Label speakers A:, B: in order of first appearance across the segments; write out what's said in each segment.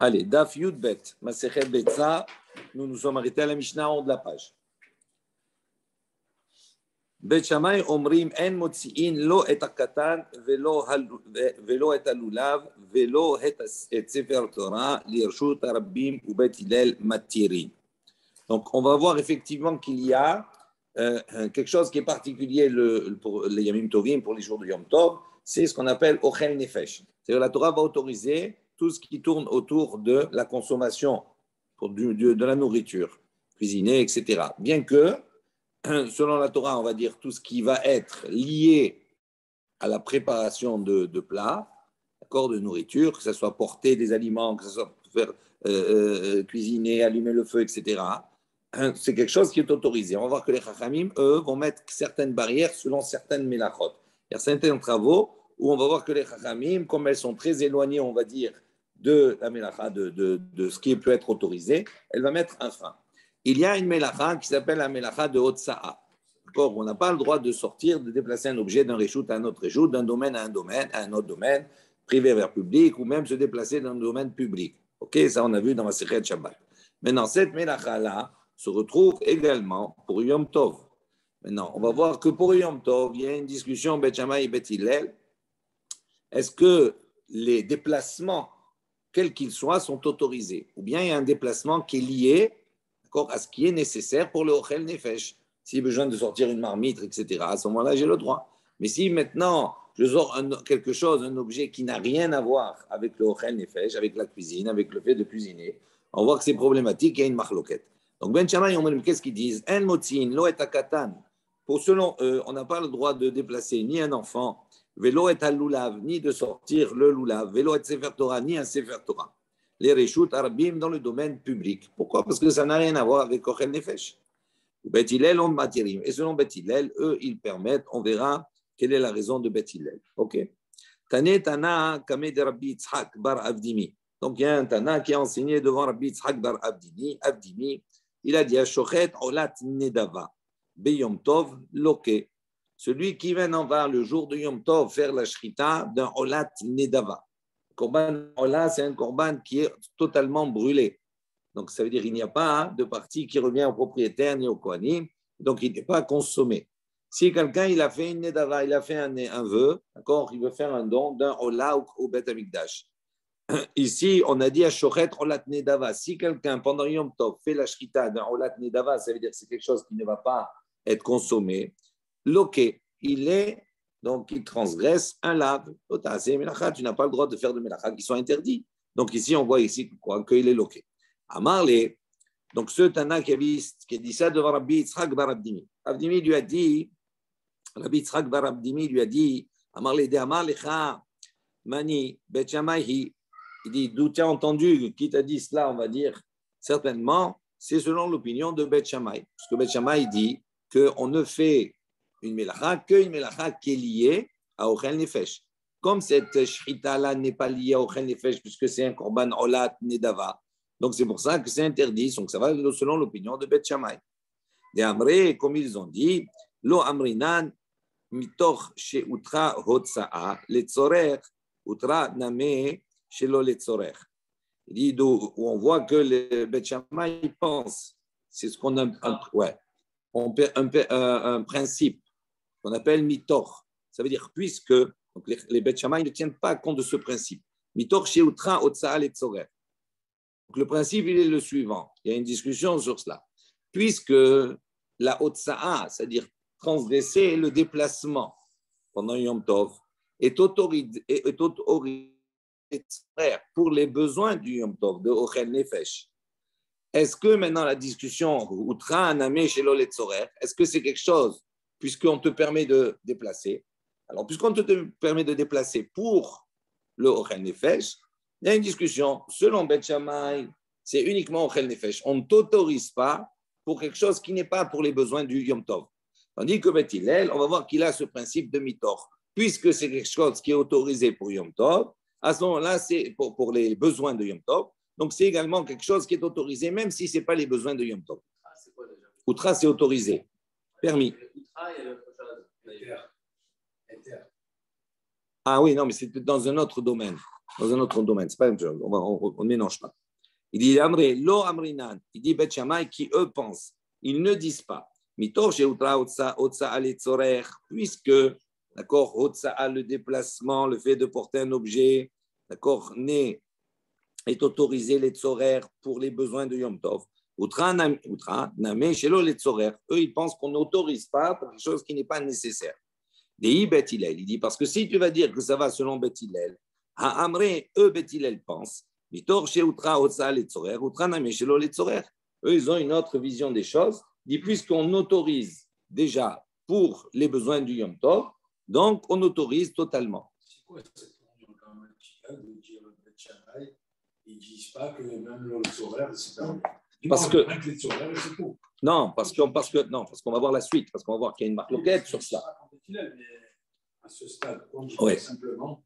A: Allez, Daf Yud Bet, Masechet Betza, nous nous sommes arrêtés à la Mishnah en haut de la page. Bet Shammai omrim en motzi'in lo et hakatan velo et halulav velo et sefer Torah lirshut harabbim u Bet Hillel matirin. Donc, on va voir effectivement qu'il y a quelque chose qui est particulier pour les Yamim Tovim, pour les jours de Yom Tov, c'est ce qu'on appelle Ochel Nefesh. C'est-à-dire la Torah va autoriser tout ce qui tourne autour de la consommation de la nourriture, cuisinée, etc. Bien que, selon la Torah, on va dire tout ce qui va être lié à la préparation de plats, d'accord, de nourriture, que ce soit porter des aliments, que ce soit faire cuisiner, allumer le feu, etc., c'est quelque chose qui est autorisé. On va voir que les Chachamim, eux, vont mettre certaines barrières selon certaines mélachot. Il y a certains travaux où on va voir que les Chachamim, comme elles sont très éloignées, on va dire, de la mélacha, de ce qui peut être autorisé, elle va mettre un frein. Il y a une mélacha qui s'appelle la mélacha de Hotsa'a. On n'a pas le droit de sortir, de déplacer un objet d'un réchout à un autre réchout, d'un domaine à un domaine, à un autre domaine, privé vers public, ou même se déplacer d'un domaine public. Ok, ça on a vu dans la Masechet Shabbat. Maintenant, cette mélacha-là se retrouve également pour Yom Tov. Maintenant, on va voir que pour Yom Tov, il y a une discussion Bet Shammai et Bet Hillel. Est-ce que les déplacements, quels qu'ils soient, sont autorisés? Ou bien il y a un déplacement qui est lié, à ce qui est nécessaire pour le Ochel Nefesh. S'il y a besoin de sortir une marmite, etc., à ce moment-là, j'ai le droit. Mais si maintenant, je sors quelque chose, un objet qui n'a rien à voir avec le Ochel Nefesh, avec la cuisine, avec le fait de cuisiner, on voit que c'est problématique, il y a une machloquette. Donc, Ben Shammai, qu'est-ce qu'ils disent? En motzin, lo et hakatan. Pour selon eux, on n'a pas le droit de déplacer ni un enfant, vélo et halulav, ni de sortir le lulav, vélo et sefer Torah, ni un sefer Torah. Les reshut arbim dans le domaine public. Pourquoi? Parce que ça n'a rien à voir avec Ochel Nefesh. Bet Hillel on matirim. Et selon Bet Hillel, eux, ils permettent, on verra quelle est la raison de Bet Hillel. Ok. Tane Tana Kame de Rabbi Yitzhak bar Avdimi. Donc il y a un Tana qui a enseigné devant Rabbi Yitzhak bar Avdimi. Avdimi, il a dit Ashochet Olat Nedava Beyom Tov Loke. Celui qui maintenant va le jour de Yom Tov faire la shrita d'un Olat Nedava. Korban Ola, c'est un korban qui est totalement brûlé. Donc, ça veut dire qu'il n'y a pas de partie qui revient au propriétaire ni au kohanim. Donc, il n'est pas consommé. Si quelqu'un il a fait une nedava, il a fait un vœu, d'accord, il veut faire un don d'un Ola au Bet Amikdash. Ici, on a dit à Shochet Olat Nedava. Si quelqu'un, pendant Yom Tov, fait la shrita d'un Olat Nedava, ça veut dire que c'est quelque chose qui ne va pas être consommé. Loqué, donc il transgresse un lave. Tu n'as pas le droit de faire de mélacha qui sont interdits. Donc ici, on voit ici qu'il est loqué. Amarle, donc ce Tana qui a dit ça devant Rabbi Yitzhak bar Abdimi. Abdimi lui a dit, Rabbi Yitzhak bar Abdimi lui a dit, Amarle de Amarlecha, Mani, Bet Shammai, il dit, d'où tu as entendu, qui t'a dit cela, on va dire, certainement, c'est selon l'opinion de Bet Shammai. Parce que Bet Shammai dit qu'on ne fait une mélacha qu'une mélacha qui est liée à Ochel Nefesh. Comme cette shrita-là n'est pas liée à Ochel Nefesh, puisque c'est un korban Olat Nedava, donc c'est pour ça que c'est interdit. Donc ça va selon l'opinion de Bet Shammai. Des Amré, comme ils ont dit, Lo Amrinan, Mitoch She Utra Hotsa'a, Letzorer, Utra Name, Shelo Letzorer. Il dit d'où on voit que le Bet Shammai pense, c'est ce qu'on a un principe qu'on appelle mitor. Ça veut dire puisque donc les Bet Shammai ne tiennent pas compte de ce principe. Mitor chez Utra Otsa'a Letzorer. Donc le principe il est le suivant. Il y a une discussion sur cela. Puisque la Otsa'a, c'est-à-dire transgresser le déplacement pendant Yom Tov, est autorisé pour les besoins du Yom Tov de Ochel Nefesh. Est-ce que maintenant la discussion Utra Aname Shelo Letzorer, est-ce que c'est quelque chose puisqu'on te permet de déplacer? Alors, puisqu'on te permet de déplacer pour le Ochel Nefesh, il y a une discussion. Selon Bet Shammai, c'est uniquement Ochel Nefesh. On ne t'autorise pas pour quelque chose qui n'est pas pour les besoins du Yom Tov. Tandis que Bet Hillel, on va voir qu'il a ce principe de mitor. Puisque c'est quelque chose qui est autorisé pour Yom Tov, à ce moment-là, c'est pour les besoins de Yom Tov. Donc, c'est également quelque chose qui est autorisé, même si ce n'est pas les besoins de Yom Tov. Outra, c'est autorisé. Permis. Ah oui, non, mais c'est dans un autre domaine. dans un autre domaine. C'est pas la même chose. On ne mélange pas. Il dit Amré, lo amrinan. Il dit Bet Shammai qui eux pensent. Ils ne disent pas. Mitor sheutra otsa aletzorech, puisque, d'accord, otsa le déplacement, le fait de porter un objet, d'accord, est autorisé les tzorer pour les besoins de Yom Tov. Outra name shelo les tzorer. Eux, ils pensent qu'on n'autorise pas pour quelque chose qui n'est pas nécessaire. Dei Bet Hillel. Il dit parce que si tu vas dire que ça va selon Bet Hillel, à Amré, eux, Bet Hillel pensent. Mitor sheutra otsa letzorer, outra name shelo letzorer. Eux, ils ont une autre vision des choses. Dit puisqu'on autorise déjà pour les besoins du Yom Tov, donc on autorise totalement.
B: C'est quoi cette grammatique de dire Bet Shammai? Ils ne disent pas que même le horaire, c'est pas.
A: Parce que.
B: C'est tout.
A: Non, parce qu'on va voir la suite, parce qu'on va voir qu'il y a une marque loquette sur ça.
B: Mais à ce stade, on dit simplement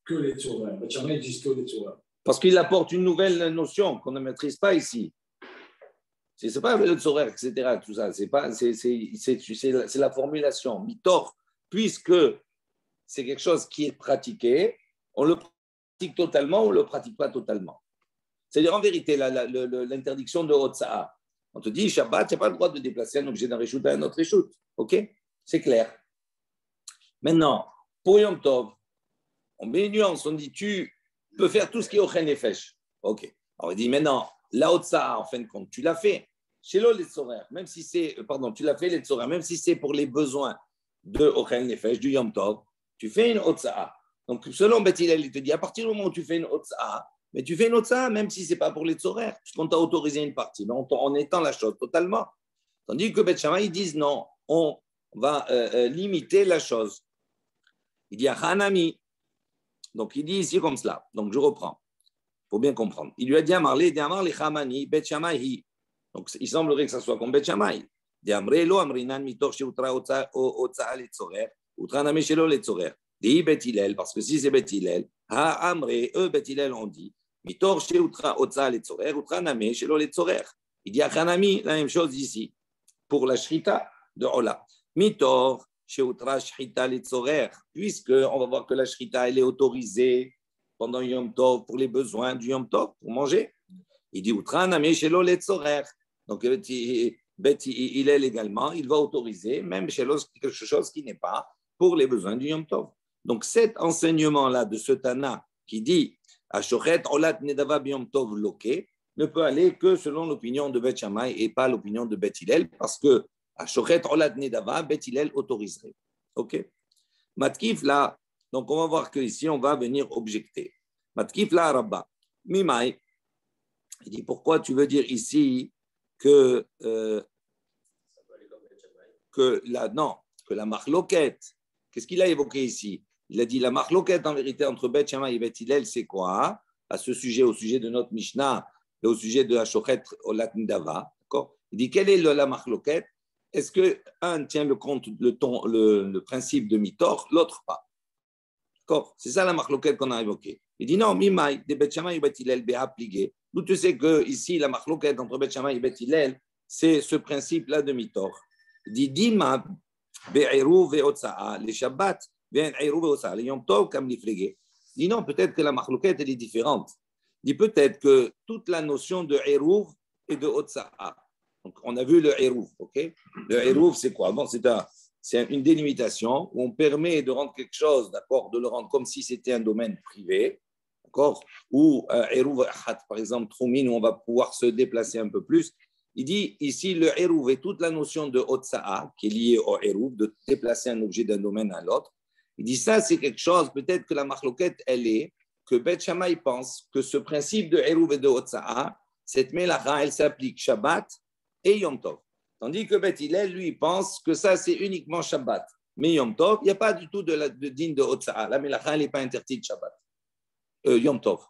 B: que les horaires. Bet Shammai disent que les horaires.
A: Parce qu'il apporte une nouvelle notion qu'on ne maîtrise pas ici. Ce n'est pas le tzorer, etc. Tout ça. C'est la formulation. Mitor, puisque c'est quelque chose qui est pratiqué, on le pratique totalement ou on ne le pratique pas totalement. C'est-à-dire, en vérité, l'interdiction de Hotza'a. On te dit, Shabbat, tu n'as pas le droit de déplacer un objet d'un réchout à un autre réchout. OK? C'est clair. Maintenant, pour Yom Tov, on met une nuance, on dit, tu peux faire tout ce qui est Ochen Nefesh. OK. Alors, il dit, maintenant, la Hotza'a, en fin de compte, tu l'as fait. Chez les tzorer, même si c'est, tu l'as fait les tzorer, même si c'est pour les besoins de Ochen Nefesh, du Yom Tov, tu fais une Hotza'a. Donc, selon Bet Hillel, il te dit, à partir du moment où tu fais une Hotza'a, mais tu fais une Hotza'a, même si ce n'est pas pour les tzorer, puisqu'on t'a autorisé une partie, mais on étend la chose totalement. Tandis que Bet Shammai, ils disent non, on va limiter la chose. Il dit à Hanami, donc il dit ici comme cela, donc je reprends, il faut bien comprendre. Il lui a dit à Marley, Hamani, Bet Shammai. Donc, il semblerait que ça soit comme Bet Shammai. D'Amré, lo amrinan mitor sheutra otsa letzorer, outra name shelo letzorer. Dei Bet Hillel, parce que si c'est Bet Hillel, ha Amré, eux Bet Hillel ont dit, mitor sheutra otsa letzorer, outra name shelo letzorer. Il dit à Hanami la même chose ici, pour la shrita de Ola. Mitor sheutra shrita letzorer, puisque on va voir que la shrita, elle est autorisée pendant Yom Tov pour les besoins du Yom Tov, pour manger. Il dit outra name shelo letzorer. Donc, Bet Hillel également, il va autoriser même chez quelque chose qui n'est pas pour les besoins du Yom Tov. Donc, cet enseignement-là de ce Tana qui dit Ashochet olat nedava b'Yom Tov loke ne peut aller que selon l'opinion de Bet Shammai et pas l'opinion de Bet Hillel, parce que Ashochet olat nedava, Bet Hillel autoriserait. OK? Matkif là, donc on va voir qu'ici on va venir objecter. Matkif là, Rabba. Mimai, il dit pourquoi tu veux dire ici que la marloquette, qu'est-ce qu'il a évoqué ici? Il a dit la marloquette en vérité entre Bet Shammai et Bet Hillel, c'est quoi? À ce sujet, au sujet de notre Mishnah et au sujet de Hashochet Olat Nidava. Il dit quelle est la marloquette? Est-ce que un tient le compte, le principe de Mitor, l'autre pas? D'accord? C'est ça la marloquette qu'on a évoquée. Il dit non, Mimai, de Bet Shammai et Bet Hillel, Béa plié. D'où tu sais que ici la marloquette entre Bet Shammai et Bet Hillel, c'est ce principe-là de Mitor. Il dit Dima, Be'eruv ve'otsa'a, les Shabbat, Be'eruv ve'otsa'a, les Yom Tov, comme les flégués. Il dit non, peut-être que la marloquette, elle est différente. Il dit peut-être que toute la notion de Eruv et de Otsa'a. Donc, on a vu le Eruv, ok? Le Eruv, c'est quoi? Bon, c'est une délimitation où on permet de rendre quelque chose, d'accord, de le rendre comme si c'était un domaine privé, d'accord? Ou Eruv Achat, par exemple, Troumin, où on va pouvoir se déplacer un peu plus. Il dit ici le Eruv et toute la notion de Otsa'a, qui est liée au Eruv, de déplacer un objet d'un domaine à l'autre. Il dit ça, c'est quelque chose, peut-être que la marloquette, elle est, que Bet Shammai pense que ce principe de Eruv et de Otsa'a, cette melacha, elle s'applique Shabbat et Yom Tov. Tandis que Bet Hillel, lui, pense que ça, c'est uniquement Shabbat. Mais Yom Tov, il n'y a pas du tout de digne de Otsa'a. La melacha, elle n'est pas interdite Shabbat. Yom Tov.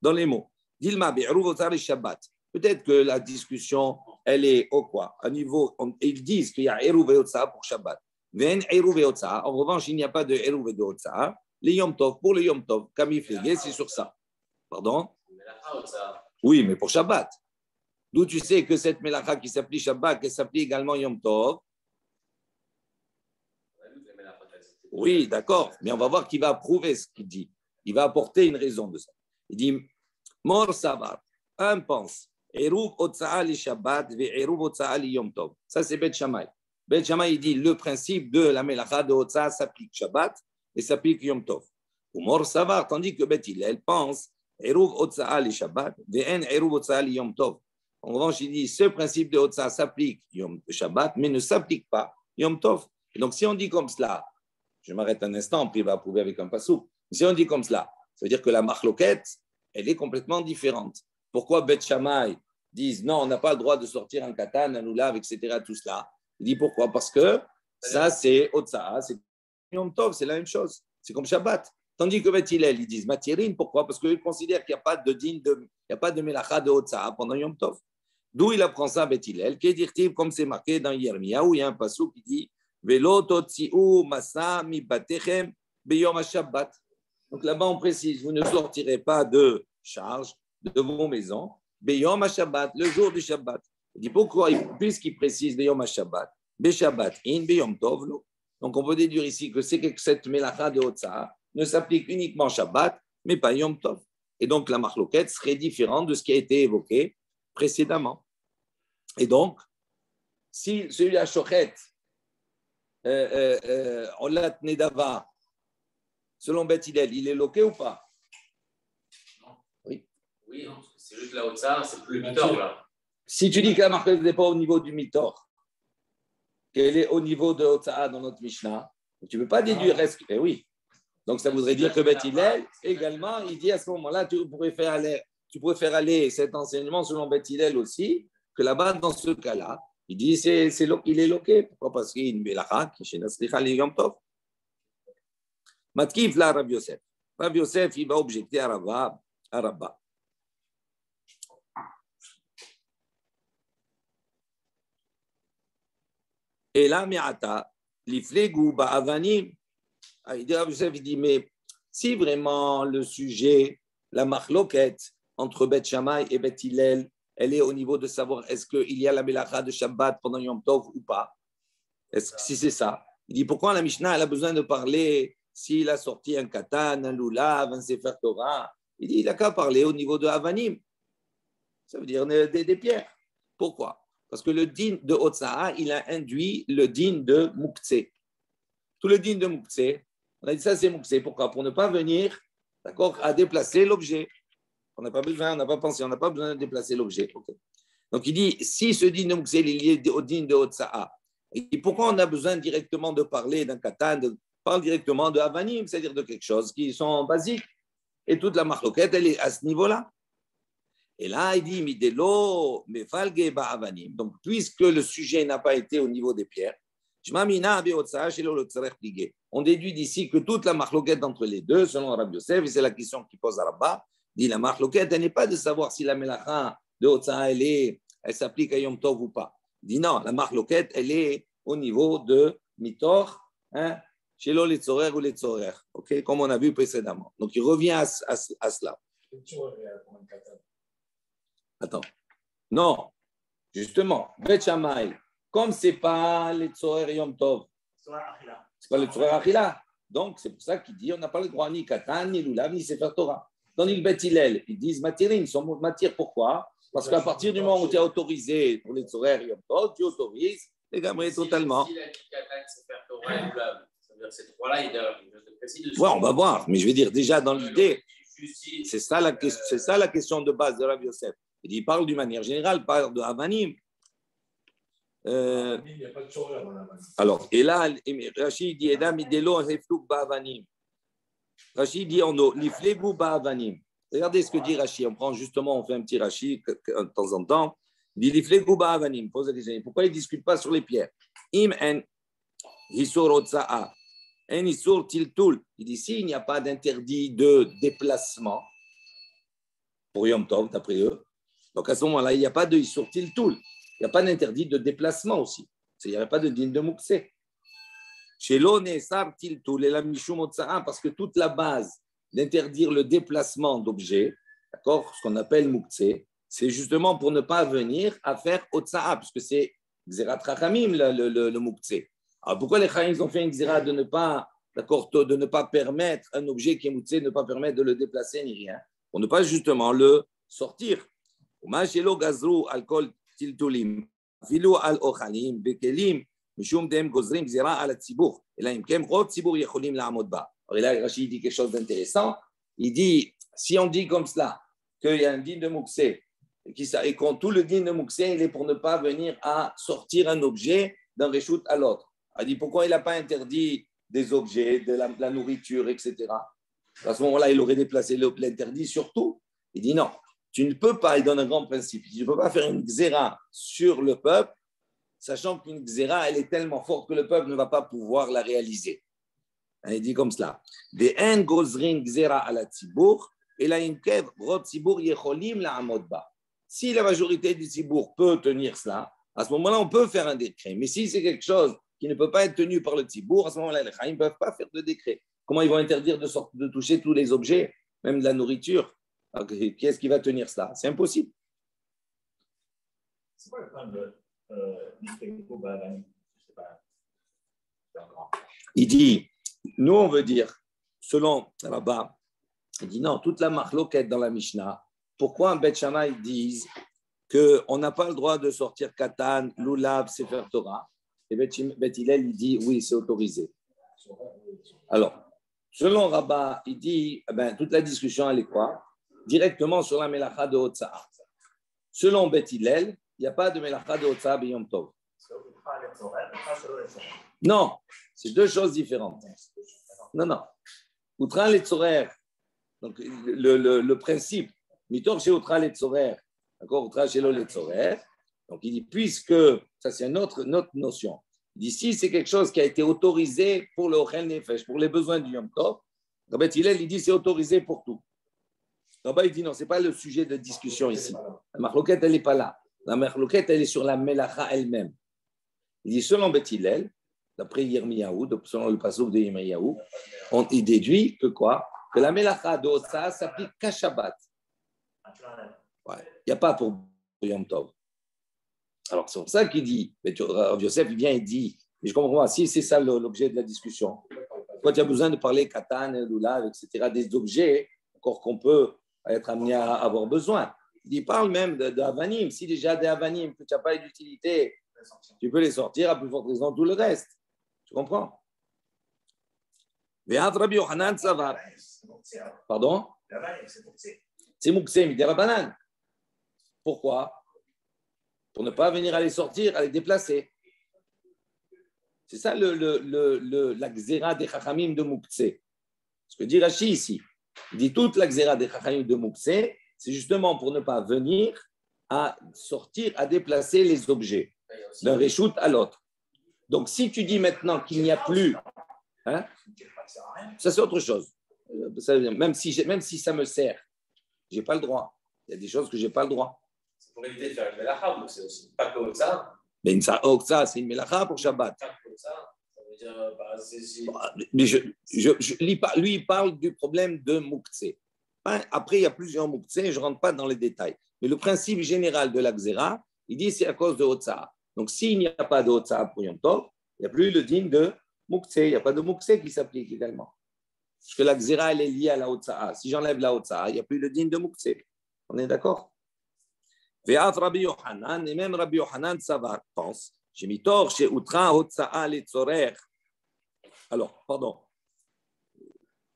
A: Dans les mots. Dilma, Be'eruv Otsa'a et Shabbat. Peut-être que la discussion, elle est au quoi? À niveau, ils disent qu'il y a Eruv et Otsa'a pour Shabbat. Ven Eruv et Otsa'a. En revanche, il n'y a pas de Eruv et de Otsa'a. Les Yom Tov, pour les Yom Tov, Kamiflégué, c'est sur ça. Pardon? Oui, mais pour Shabbat. D'où tu sais que cette melacha qui s'applique Shabbat, elle s'applique également Yom Tov. Oui, d'accord. Mais on va voir qui va approuver ce qu'il dit. Il va apporter une raison de ça. Il dit, Mor Savar, un pense, Eruv Otsa'a li Shabbat, ve Eruv Otsa'a li Yom Tov. Ça, c'est Bet Shammai. Bet Shammai, il dit, le principe de la Melacha de Otsa'a s'applique Shabbat et s'applique Yom Tov. Ou Mor Savar, tandis que Bet Hillel pense, Eruv Otsa'a li Shabbat, ve En Eruv Otsa'a li Yom Tov. En revanche, il dit, ce principe de Otsa'a s'applique Yom Shabbat, mais ne s'applique pas Yom Tov. Et donc, si on dit comme cela, je m'arrête un instant, puis il va prouver avec un passou. Si on dit comme cela, ça veut dire que la marloquette, elle est complètement différente. Pourquoi Bet Shammai disent non, on n'a pas le droit de sortir un katan, un oulav, etc., tout cela. Il dit pourquoi? Parce que ça, c'est Otsa'a, c'est Yom Tov, c'est la même chose. C'est comme Shabbat. Tandis que Bet Hillel, ils disent Matirin, pourquoi? Parce qu'ils considèrent qu'il n'y a pas de din, il n'y a pas de melacha de Otsa'a pendant Yom Tov. D'où il apprend ça, Bet Hillel, qui dit, comme c'est marqué dans Yirmiyahu, où il y a un passou qui dit Velo totzi'u masa mi batechem beyom Shabbat. Donc là-bas, on précise, vous ne sortirez pas de charge de vos maisons, Beyom Shabbat, le jour du Shabbat. Il dit pourquoi? Puisqu'il précise Beyom Shabbat, Be Shabbat, in Beyom Tov. Donc on peut déduire ici que c'est que cette melacha de Otsa'a ne s'applique uniquement Shabbat, mais pas Yom Tov. Et donc la marloquette serait différente de ce qui a été évoqué précédemment. Et donc, si celui à Shochet, on l'a Nedava, selon Bet Hillel, il est loqué ou pas? Oui.
C: Oui, non, parce que c'est juste la Otsa'a, c'est plus le mitor là.
A: Si tu dis que la marquette n'est pas au niveau du mitor, qu'elle est au niveau de Otsa'a dans notre Mishnah, tu ne peux pas déduire. Eh oui. Donc ça voudrait dire que Bet Hillel, également, il dit à ce moment-là, tu pourrais faire aller cet enseignement selon Bet Hillel aussi, que là-bas, dans ce cas-là, il dit il est loqué. Pourquoi? Parce qu'il y a une melacha qui chez Naslicha li Yom Tov. Matkif là, Rav Yosef. Rav Yosef, il va objecter à Rabba. Et là, Mi'ata, l'iflegu ba'avanim. Rav Yosef, il dit, mais si vraiment le sujet, la marloquette entre Bet Shammai et Bet Hillel, elle est au niveau de savoir est-ce qu'il y a la melacha de Shabbat pendant Yom Tov ou pas. Si c'est ça. Il dit, pourquoi la Mishnah, elle a besoin de parler s'il a sorti un katan, un lulav, un sefer Torah? Il dit, il n'a qu'à parler au niveau de Havanim. Ça veut dire des pierres. Pourquoi? Parce que le din de Otsa'a, il a induit le din de Muktzeh. Tout le din de Muktzeh, on a dit ça c'est Muktzeh. Pourquoi? Pour ne pas venir, d'accord, à déplacer l'objet. On n'a pas besoin, on n'a pas pensé, on n'a pas besoin de déplacer l'objet. Okay. Donc il dit, si ce din de Muktzeh est lié au din de Otsa'a, et pourquoi on a besoin directement de parler d'un katan, parle directement de Havanim, c'est-à-dire de quelque chose qui sont basiques. Et toute la marloquette, elle est à ce niveau-là. Et là, il dit, Midelo, Mefalge Ba'avanim. Donc, puisque le sujet n'a pas été au niveau des pierres, on déduit d'ici que toute la marloquette entre les deux, selon Rabbi Yosef, et c'est la question qu'il pose à Rabba, dit la marloquette, elle n'est pas de savoir si la melacha de Otsa'a, elle s'applique à Yom Tov ou pas. Il dit non, la marloquette, elle est au niveau de Mitor, chez l'eau les tzorer ou les tzorer, okay, comme on a vu précédemment. Donc, il revient à cela. Attends. Non, justement, Bet Shammai, comme ce n'est pas les tzorer Yom Tov, ce n'est pas les tzorer Achila. Donc, c'est pour ça qu'il dit on n'a pas le droit ni katan, ni lulav, ni sefer Torah. Tandis que Bet Hillel, ils disent matirin, ils sont matière. Pourquoi? Parce qu'à partir du moment où tu es autorisé pour les tzorer Yom Tov, tu autorises les gamins totalement.
C: Si la katan, sefer Torah et lulav, ça veut dire que ces trois-là, il y a quelque chose de précis dessus.
A: Oui, on va voir. Mais je veux dire, déjà dans l'idée, c'est ça la question de base de Rav Yosef. Il parle d'une manière générale, il parle de Havanim.
B: Il n'y a pas de tzorer dans Havanim.
A: Alors, et là, Rachid dit Edam idelo hefluk ba'avanim. Rachid dit en eau, l'iflegu ba'avanim. Regardez ce que dit Rachid. On prend justement, on fait un petit Rachid de temps en temps. Il dit l'iflegu ba'avanim. Pose la question. Pourquoi il ne discute pas sur les pierres? Im en hisur otsa'a. En hisur tiltul. Il dit s'il n'y a pas d'interdit de déplacement pour Yom Tov, d'après eux. Donc à ce moment-là, il n'y a pas de hisur tiltul. Il n'y a pas d'interdit de déplacement aussi. Il n'y a pas de din de Muktzeh. Chez l'Onesar Tiltul et la Mishum Otsa'a, parce que toute la base d'interdire le déplacement d'objets, d'accord, ce qu'on appelle Muktzeh, c'est justement pour ne pas venir à faire Otsa'a, puisque c'est Xerat Rachamim le Muktzeh. Alors pourquoi les Chachamim ont fait une Xerat de ne pas d'accord, de ne pas permettre un objet qui est moutsé, de ne pas permettre de le déplacer ni rien, pour ne pas justement le sortir. Alors là, Rachid dit quelque chose d'intéressant. Il dit, si on dit comme cela, qu'il y a un din de Mouksé, et quand tout le din de Mouksé, il est pour ne pas venir à sortir un objet d'un réchout à l'autre. Il dit, pourquoi il n'a pas interdit des objets, de la nourriture, etc. À ce moment-là, il aurait déplacé l'interdit sur tout. Il dit non, tu ne peux pas, il donne un grand principe, tu ne peux pas faire une xéra sur le peuple, sachant qu'une xéra, elle est tellement forte que le peuple ne va pas pouvoir la réaliser. Il dit comme cela. Des en gozrin xéra à la tzibour, et la imkev rot tzibour yecholim la amodba. Si la majorité du tzibour peut tenir cela, à ce moment-là, on peut faire un décret. Mais si c'est quelque chose qui ne peut pas être tenu par le tzibour, à ce moment-là, les chaïm ne peuvent pas faire de décret. Comment ils vont interdire de toucher tous les objets, même de la nourriture? Qui est-ce qui va tenir cela? C'est impossible.
D: C'est quoi le point de
A: Il dit, nous on veut dire, selon Rabbah, il dit non, toute la marloquette dans la Mishnah, pourquoi un Bet Shammai disent qu'on n'a pas le droit de sortir Katan, Lulav, Sefer Torah, et Bet Hillel, il dit oui, c'est autorisé. Alors, selon Rabbah, il dit, toute la discussion, elle est quoi? Directement sur la Melacha de Hotza'a. Selon Bet Hillel, il n'y a pas de Melacha de Hotza'a B'Yom Tov. Non, c'est deux choses différentes. Non. Outra Letzorer, donc le principe, Mitor chez Outra Letzorer, d'accord, Outra chez Letzorer, donc il dit, puisque, ça c'est une autre notion, il dit, si c'est quelque chose qui a été autorisé pour le Ochel Nefesh, pour les besoins du Yom Tov, Bet Hillel, il dit, c'est autorisé pour tout. Là-bas, il dit, non, ce n'est pas le sujet de discussion ici. La marloquette, elle n'est pas là. La marloquette, elle est sur la Melacha elle-même. Il dit, selon Bet Hillel, d'après Yirmiyahu, selon le passouk de Yirmiyahu, il déduit que quoi? Que la Melacha de Hotza'a s'applique qu'à Shabbat. Il n'y a pas pour Yom Tov. Alors, c'est pour ça qu'il dit, Rav Yosef, il vient et dit, mais je comprends pas, si c'est ça l'objet de la discussion, quand il y a besoin de parler Katan, Lulav, etc., des objets, encore qu'on peut être amené à avoir besoin. Il parle même d'Avanim. Si déjà des Avanim, que tu n'as pas d'utilité, tu peux les sortir, à plus forte raison, tout le reste. Tu comprends? Pardon? C'est Mouksé, mais des Rabanan. Pourquoi? Pour ne pas venir à les sortir, à les déplacer. C'est ça la xéra des Chachamim de Mouksé. Ce que dit Rashi ici. Il dit toute la xéra des Chachamim de Mouksé, c'est justement pour ne pas venir à sortir, à déplacer les objets d'un réchout à l'autre. Donc, si tu dis maintenant qu'il n'y a plus, hein, ça c'est autre chose. Même si ça me sert, je n'ai pas le droit. Il y a des choses que je n'ai pas le droit.
C: C'est pour éviter de faire une mélacha, c'est aussi pas que ça.
A: Mais une ça, c'est une mélacha pour Shabbat.
C: Ça veut dire,
A: mais lui, il parle du problème de Mouktsé. Après, il y a plusieurs Mouktsé, je ne rentre pas dans les détails. Mais le principe général de la Xéra, il dit c'est à cause de Hotza'a. Donc, s'il n'y a pas de Hotza'a pour Yom Tov, il n'y a plus le din de Mouktsé. Il n'y a pas de Mouktsé qui s'applique également. Parce que la Xéra, elle est liée à la Hotza'a. Si j'enlève la Hotza'a, il n'y a plus le din de Mouktsé. On est d'accord? Ve'at Rabbi Yochanan, et même Rabbi Yochanan Savar pense, j'ai mis tort chez Outra Hotza'a Letzorer. Alors, pardon,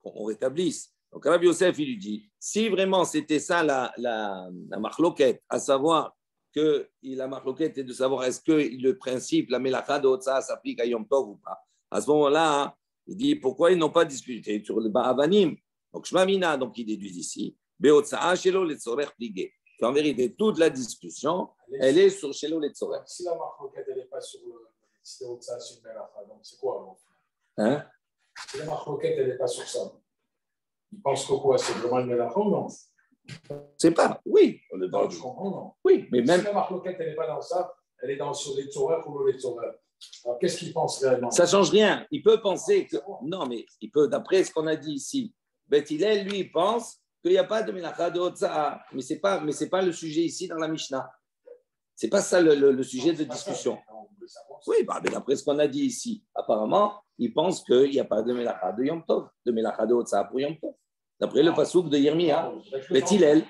A: on rétablisse. Donc, Rabbi Yosef, il lui dit, si vraiment c'était ça la marloquette, à savoir que la marloquette est de savoir est-ce que le principe, la melacha de Hotza'a s'applique à Yom Tov ou pas. À ce moment-là, il dit pourquoi ils n'ont pas discuté sur le Ba'avanim. Donc, Shmamina, donc il déduit ici, Be'Hotza'a Shelo Letzorer Pligé. En vérité, toute la discussion, elle est sur Shelo Letzorer.
B: Si la marloquette, elle n'est pas sur le Hotza'a, sur le melacha, donc c'est quoi alors?
A: Hein?
B: Si la marloquette, elle n'est pas sur ça. Ils pensent que quoi? C'est vraiment le melacha ou non?
A: C'est pas, oui.
B: Non, je comprends, non.
A: Oui, mais même.
B: Si la marloquette, elle n'est pas dans ça, elle est sur les Tzorah ou le Tzorah. Alors, qu'est-ce qu'ils pensent réellement?
A: Ça ne change rien. Il peut penser que. Non, mais il peut, d'après ce qu'on a dit ici, Bet Hillel, lui, il pense qu'il n'y a pas de melacha de Hotza'a. Mais ce n'est pas le sujet ici dans la Mishnah. C'est pas ça le sujet de discussion. Oui, mais d'après ce qu'on a dit ici, apparemment, ils pensent qu'il n'y a pas de Melacha de Yom Tov, de Melacha de Otsa pour Yom Tov. D'après le passouk de Yirmiya, Bethilel.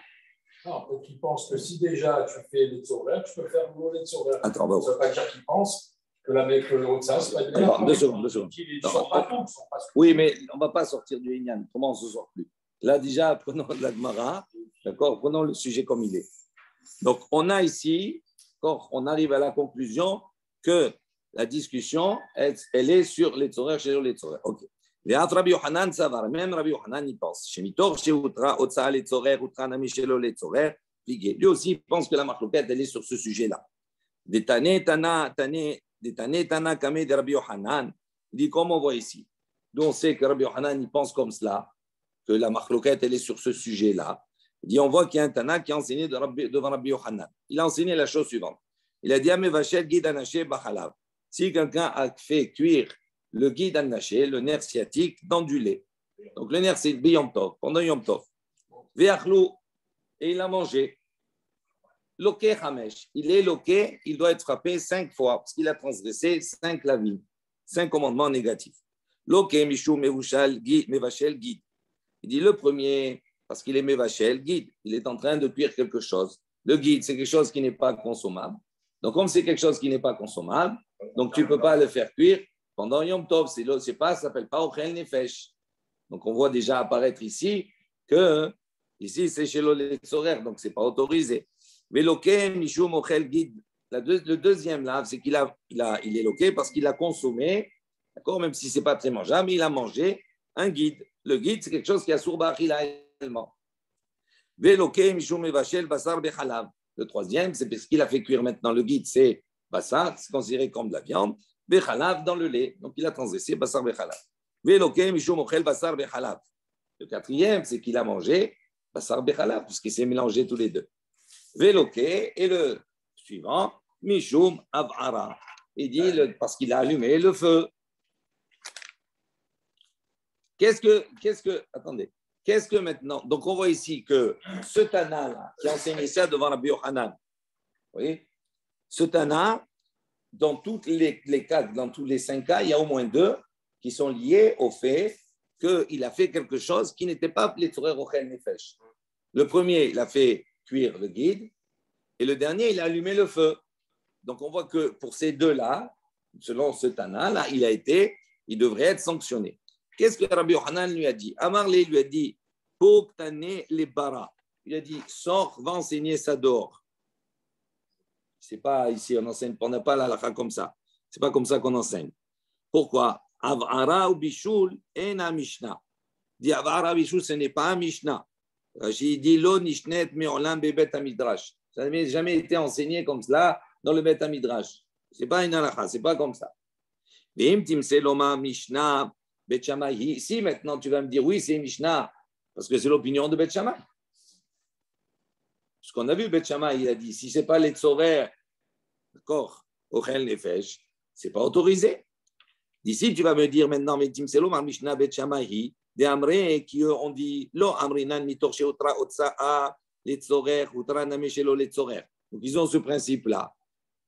B: Non, donc ils pensent que si déjà tu fais les tzorer, tu peux faire les tzorer.
A: Attends, bon.
B: Ça ne veut pas dire qu'ils pensent que avec le Otsa, c'est pas de
A: Attends, 2 secondes. Oui, mais on ne va pas sortir du Inyan. Comment on ne se sort plus? Là, déjà, prenons de la Gemara, d'accord? Prenons le sujet comme il est. Donc, on a ici, on arrive à la conclusion que la discussion, elle est sur les tzorer, chez les tzorer. OK. Rabbi Yochanan Savar, même Rabbi Yochanan y pense. Shemitor, Sheutra, Otsa, les tzorer, Utra, Namishelo, les tzorer. Lui aussi, il pense que la marloquette, elle est sur ce sujet-là. Detane, Tana, Kame de Rabbi Yochanan. Il dit, comme on voit ici, d'où on sait que Rabbi Yochanan, il pense comme cela, que la marloquette, elle est sur ce sujet-là. Il dit, on voit qu'il y a un Tana qui a enseigné devant Rabbi Yochanan. Il a enseigné la chose suivante. Il a dit, Amevachel, Guide Anaché, Bachalav. Si quelqu'un a fait cuire le guide anaché, le nerf sciatique, dans du lait. Donc le nerf, c'est Yom Tov, pendant Yom Tov. Ve'achlou, et il a mangé. Loké Hamesh, il est loké, il doit être frappé 5 fois, parce qu'il a transgressé 5 lavim, 5 commandements négatifs. Loké Mishou Mevachel guide. Il dit le premier, parce qu'il est Mevachel guide, il est en train de cuire quelque chose. Le guide, c'est quelque chose qui n'est pas consommable. Donc comme c'est quelque chose qui n'est pas consommable, donc tu ne peux pas le faire cuire pendant Yom Tov, ça ne s'appelle pas Ochel Nefesh. Donc, on voit déjà apparaître ici que, ici, c'est chez l'Oletzorer, donc ce n'est pas autorisé. Veloké, Mishum, Ochel, Guide. Le deuxième lave, c'est qu'il est loqué parce qu'il a consommé, d'accord, même si ce n'est pas très mangeable, mais il a mangé un guide. Le guide, c'est quelque chose qui a sourba également. Veloké, Mishum, Evachel, Basar, Bechalav. Le troisième, c'est parce qu'il a fait cuire maintenant le guide, c'est Basar, c'est considéré comme de la viande. Bechalav dans le lait. Donc, il a transgressé Basar Bechalav. Veloké, Mishum Ochel, Basar Bechalav. Le quatrième, c'est qu'il a mangé Basar Bechalav, puisqu'il s'est mélangé tous les deux. Veloké, et le suivant, Mishum Avara. Il dit parce qu'il a allumé le feu. Attendez, qu'est-ce que maintenant? Donc, on voit ici que ce Tana qui a enseigné ça devant Rabbi Yochanan, vous voyez, ce Tana, dans tous les cas, dans tous les 5 cas, il y a au moins 2 qui sont liés au fait qu'il a fait quelque chose qui n'était pas appelé Tzorer Ochel Nefesh. Le premier, il a fait cuire le guide, et le dernier, il a allumé le feu. Donc, on voit que pour ces 2-là, selon ce Tana-là, il devrait être sanctionné. Qu'est-ce que Rabbi Yochanan lui a dit? Amarlé lui a dit, Poktane les bara. Il a dit, sors, va enseigner ça dehors. C'est pas ici, on n'a pas la halakha comme ça. C'est pas comme ça qu'on enseigne. Pourquoi? Avara ou Bishul est un Mishnah. Dit Avara Bishul, ce n'est pas un Mishnah. J'ai dit Lo Nishnet Meolam Bebet Amidrash. Ça n'a jamais été enseigné comme cela dans le Bet Amidrash. Ce n'est pas une halakha, ce n'est pas comme ça. Vim Timse Loma Mishnah Bet Shammai. Si maintenant tu vas me dire oui, c'est Mishnah, parce que c'est l'opinion de Bet Shammai. Ce qu'on a vu, Bet Shammai, il a dit, si ce n'est pas les tzorer, d'accord, Ochel Nefesh, ce n'est pas autorisé. D'ici, tu vas me dire maintenant, mais Timselo, ma Mishnah Bet Shammai, des Amré qui ont dit, Lo Amrinan mitor sheotra otsa'a les tzorer, utra nameshelo les tzorer. Donc, ils ont ce principe-là.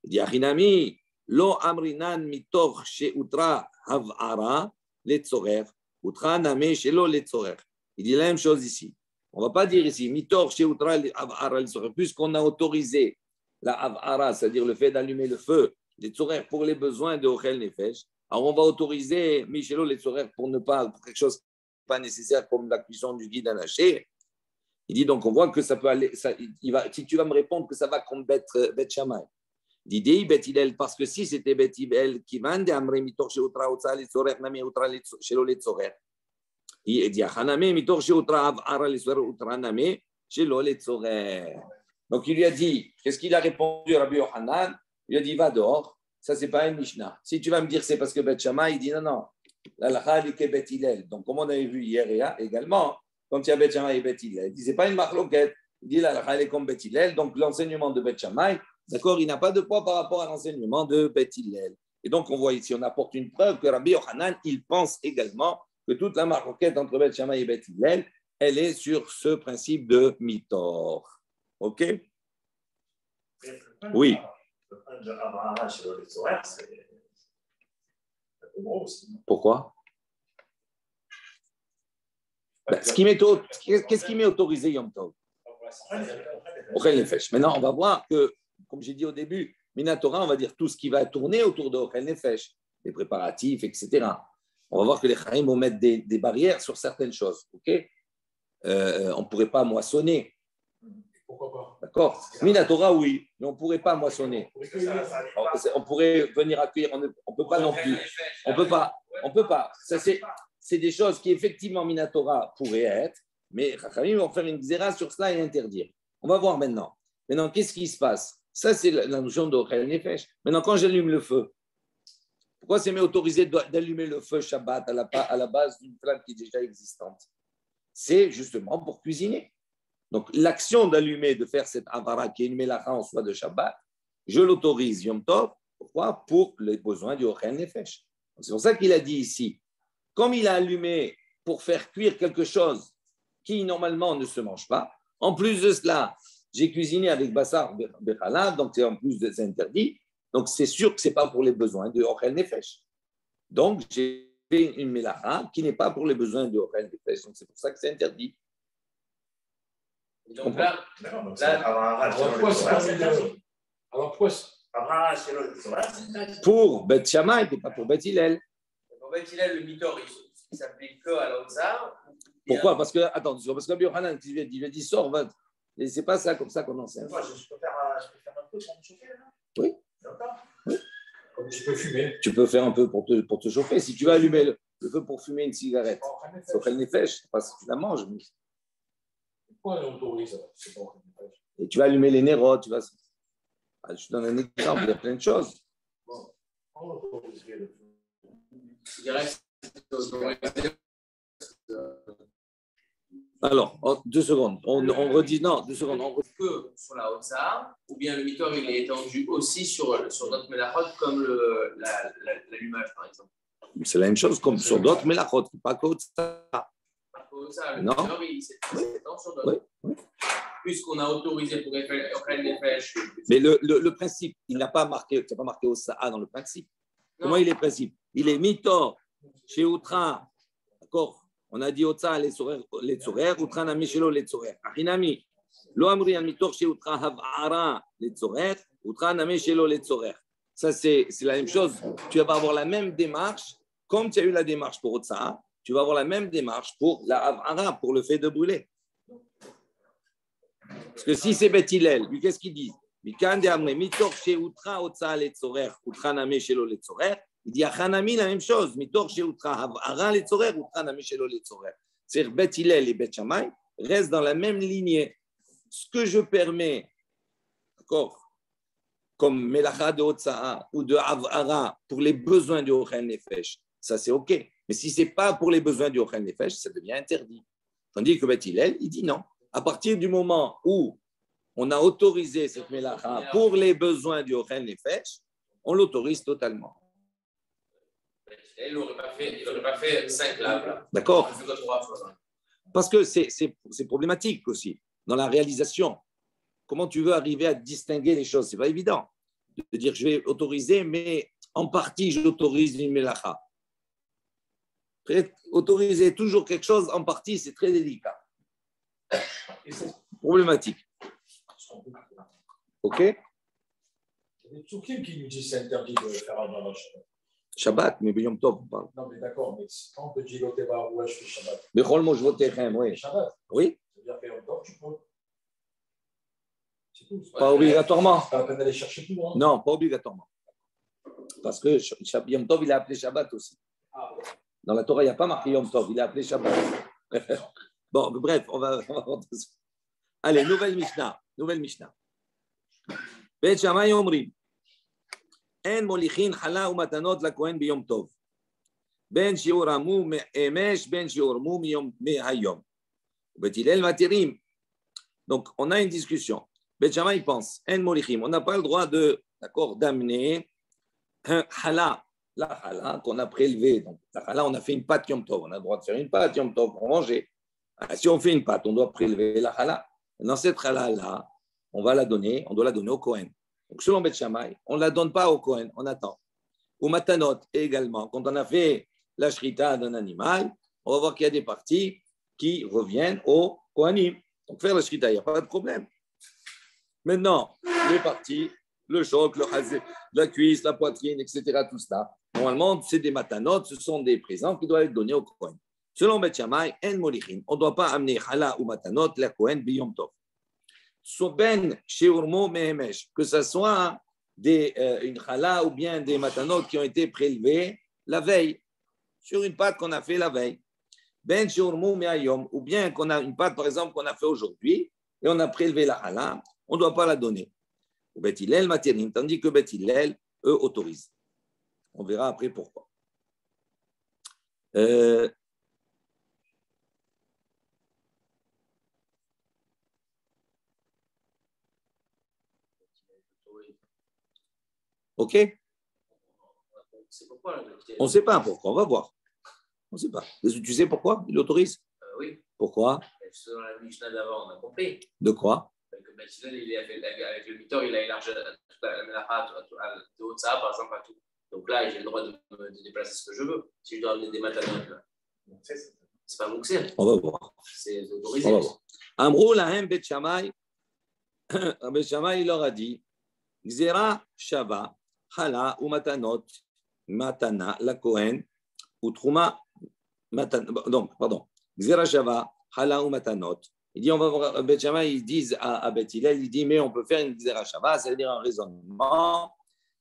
A: Il dit, Achinami, Lo Amrinan mitor sheotra hav'ara les tzorer, utra nameshelo les tzorer. Il dit la même chose ici. On ne va pas dire ici, mitor sheutra avara les tzorer, puisqu'on a autorisé la avara, c'est-à-dire le fait d'allumer le feu, les tzorer pour les besoins de Ochel Nefesh. Alors on va autoriser Michelo les tzorer pour quelque chose pas nécessaire comme la cuisson du guide anaché. Il dit donc on voit que ça peut aller, si tu vas me répondre que ça va comme Bet Shammai. L'idée Bet Hillel, parce que si c'était Bet Hillel qui vend des amré mitor sheutra otsa les tzorer, nami outra shelo les tzorer. Il dit donc il lui a dit, qu'est-ce qu'il a répondu à Rabbi Yochanan? Il a dit va dehors, ça c'est pas une Mishnah. Si tu vas me dire c'est parce que Bet Shammai, il dit non, la halakha est Bet Hillel. Donc comme on avait vu hier également, quand il y a Bet Shammai et Bet Hillel, il dit c'est pas une marloquette, il dit la halakha est comme Bet Hillel, donc l'enseignement de Bet Shammai, d'accord, il n'a pas de poids par rapport à l'enseignement de Bet Hillel. Et donc on voit ici, on apporte une preuve que Rabbi Yochanan, il pense également que toute la marloquette entre Bet Shammai et Bet Hillel, elle est sur ce principe de mitor. OK? Oui.
D: Le point de Abraham chez les horaires, c'est un peu gros aussi.
A: Pourquoi? Qu'est-ce qui m'est autorisé Yom Tov? Ochel Nefesh. Maintenant, on va voir que, comme j'ai dit au début, Minatora, on va dire tout ce qui va tourner autour de Ochel Nefesh, les préparatifs, etc. On va voir que les Chaim vont mettre des barrières sur certaines choses. Okay, on ne pourrait pas moissonner.
B: Pourquoi pas?
A: D'accord. Minatora, oui, mais on ne pourrait pas moissonner. On pourrait venir accueillir, on ne peut pas non plus. On ne peut pas. Ça, c'est des choses qui, effectivement, Minatora pourrait être, mais Chachamim vont faire une xéra sur cela et interdire. On va voir maintenant. Maintenant, qu'est-ce qui se passe? Ça, c'est la notion d'Ochel Nefesh. Maintenant, quand j'allume le feu, pourquoi c'est autorisé d'allumer le feu Shabbat à la base d'une flamme qui est déjà existante? C'est justement pour cuisiner. Donc, l'action d'allumer, de faire cette avara qui est une mélacha en soi de Shabbat, je l'autorise Yom Tov. Pourquoi? Pour les besoins du Ochel Nefesh. C'est pour ça qu'il a dit ici, comme il a allumé pour faire cuire quelque chose qui normalement ne se mange pas, en plus de cela, j'ai cuisiné avec Bassar Bechala, donc c'est en plus des interdits, donc c'est sûr que ce n'est pas pour les besoins de Ochel Nefesh. Donc, j'ai fait une mélacha qui n'est pas pour les besoins de Ochel Nefesh, donc c'est pour ça que c'est interdit.
C: Donc là,
A: pour Beth Shammai et pas pour Beth Hillel.
C: Pour Beth Hillel, le mitor, il s'applique que à l'Otsar.
A: Pourquoi? Parce que, attends, parce que Rabbi Yochanan, il lui a dit sors, va. Et c'est pas ça comme ça qu'on enseigne.
D: Moi, je peux faire un peu pour me chauffer là?
A: Oui.
D: Oui.
B: Tu peux fumer.
A: Tu peux faire un peu pour te chauffer. Si tu vas allumer le feu pour fumer une cigarette, c'est Ochel Nefesh, parce que tu la manges.
B: Pourquoi on autorise ça?
A: Et tu vas allumer les nérodes, tu vas. Je te donne un exemple, il y a plein de choses.
B: Bon, on autoriserait le feu.
A: Alors, 2 secondes. On redit, non, 2 secondes. On redit.
C: Que sur la Otsa, ou bien le mitor, il est étendu aussi sur d'autres mélachot, comme l'allumage, par exemple.
A: C'est la même chose comme sur d'autres mélachot, pas que ça.
C: Le
A: Non.
C: mitor, il s'étend sur d'autres.
A: Oui.
C: Puisqu'on a autorisé pour Ochel Nefesh.
A: Mais le principe, il n'a pas marqué, tu n'as pas marqué au Sa'a dans le principe.
C: Non.
A: Comment il est le principe? Il est mitor chez Outra, d'accord? On a dit Otsa les tzorer, Outra nami shelo les tzorer. Achinami, lo amri al mitor chez Outra havara les tzorer, Outra nami shelo les tzorer. Ça, c'est la même chose. Tu vas avoir la même démarche, comme tu as eu la démarche pour Otsa, tu vas avoir la même démarche pour la havara, pour le fait de brûler. Parce que si c'est Beth Hillel, lui, qu'est-ce qu'il dit? Il dit à Hanami la même chose. C'est-à-dire Beth Hillel et Beth Shammai restent dans la même lignée. Ce que je permets, d'accord, comme Melacha de Otsa'a ou de Avara pour les besoins du Ochel Nefesh, ça c'est OK. Mais si ce n'est pas pour les besoins du Ochel Nefesh, ça devient interdit. Tandis que Beth Hillel, il dit non. À partir du moment où on a autorisé cette mélacha pour les besoins du Ochel Nefesh, on l'autorise totalement.
C: Il n'aurait pas fait 5 laves.
A: D'accord? Parce que c'est problématique aussi dans la réalisation. Comment tu veux arriver à distinguer les choses? Ce n'est pas évident de dire je vais autoriser, mais en partie j'autorise une mélacha. Autoriser toujours quelque chose en partie, c'est très délicat. C'est problématique. OK?
B: Il y a des tzukim qui nous disent que c'est interdit de faire un Shabbat.
A: Shabbat, mais Yom Tov, on parle.
B: Non, mais d'accord, mais quand on te dit l'Oteva, ouais, je fais Shabbat.
A: Mais Cholmo, je votechem, oui.
B: Shabbat.
A: Oui?
B: C'est-à-dire que Yom Tov, tu peux. C'est tout.
A: Pas obligatoirement.
B: Pas la peine d'aller chercher plus loin.
A: Non, pas obligatoirement. Parce que Yom Tov, il a appelé Shabbat aussi.
B: Ah, ouais.
A: Dans la Torah, il n'y a pas marqué Yom Tov, il a appelé Shabbat. Bon, bref, on va voir tout ça. Allez, nouvelle Mishnah. Beth Shammai Omrim. En molichin chala ou matanot la Kohen biyom tov. Ben shiuramu emesh, ben shiurmu mehayom. Beth Hillel matirim. Donc, on a une discussion. Beth Shammai pense, en molichim, on n'a pas le droit d'amener un chala, la chala qu'on a prélevé. Donc, la chala, on a fait une pâte yom tov. On a le droit de faire une pâte yom tov pour manger. Si on fait une pâte, on doit prélever la chala. Dans cette chala-là, on doit la donner au Kohen. Donc, selon Beth Shammai, on ne la donne pas au Kohen, on attend. Au Matanot également, quand on a fait la shrita d'un animal, on va voir qu'il y a des parties qui reviennent au Kohanim. Donc, faire la shrita, il n'y a pas de problème. Maintenant, les parties, le choc, le chazé, la cuisse, la poitrine, etc., tout ça, normalement, c'est des matanot, ce sont des présents qui doivent être donnés au Kohen. Selon Beth Shammai, en molichin, on ne doit pas amener chala ou matanot, la Kohen, biyom tov. Ben sheurmo mehemesh, que ce soit une chala ou bien des matanot qui ont été prélevés la veille, sur une pâte qu'on a fait la veille. Ben sheurmo mehayom, ou bien qu'on a une pâte, par exemple, qu'on a fait aujourd'hui, et on a prélevé la chala, on ne doit pas la donner. Ou Beth Hillel matirim, tandis que Beth Hillel, eux, autorisent. On verra après pourquoi. OK? On ne sait pas pourquoi, on va voir. On ne sait pas. Tu sais pourquoi il autorise?
C: Oui.
A: Pourquoi?
C: Dans la Mishnah d'avant, on a compris.
A: De quoi?
C: Que avec le mitor, il a élargi la mélacha de haut de ça, par exemple, à tout. Donc là, j'ai le droit de déplacer ce que je veux. Si je dois amener des matanotes, c'est pas mouxé.
A: On va voir.
C: C'est autorisé.
A: On va voir. Amrou lahem Bet Shammai, Bet Shammai, il leur a dit, Gzera Shava, Chala ou Matanot, Matana, la Kohen, ou Trouma, donc, pardon, Gzera Shava, Chala ou Matanot. Il dit, on va voir, Bet Shammai, ils disent à Beth Hillel, il dit, mais on peut faire une Gzera Shava, c'est-à-dire un raisonnement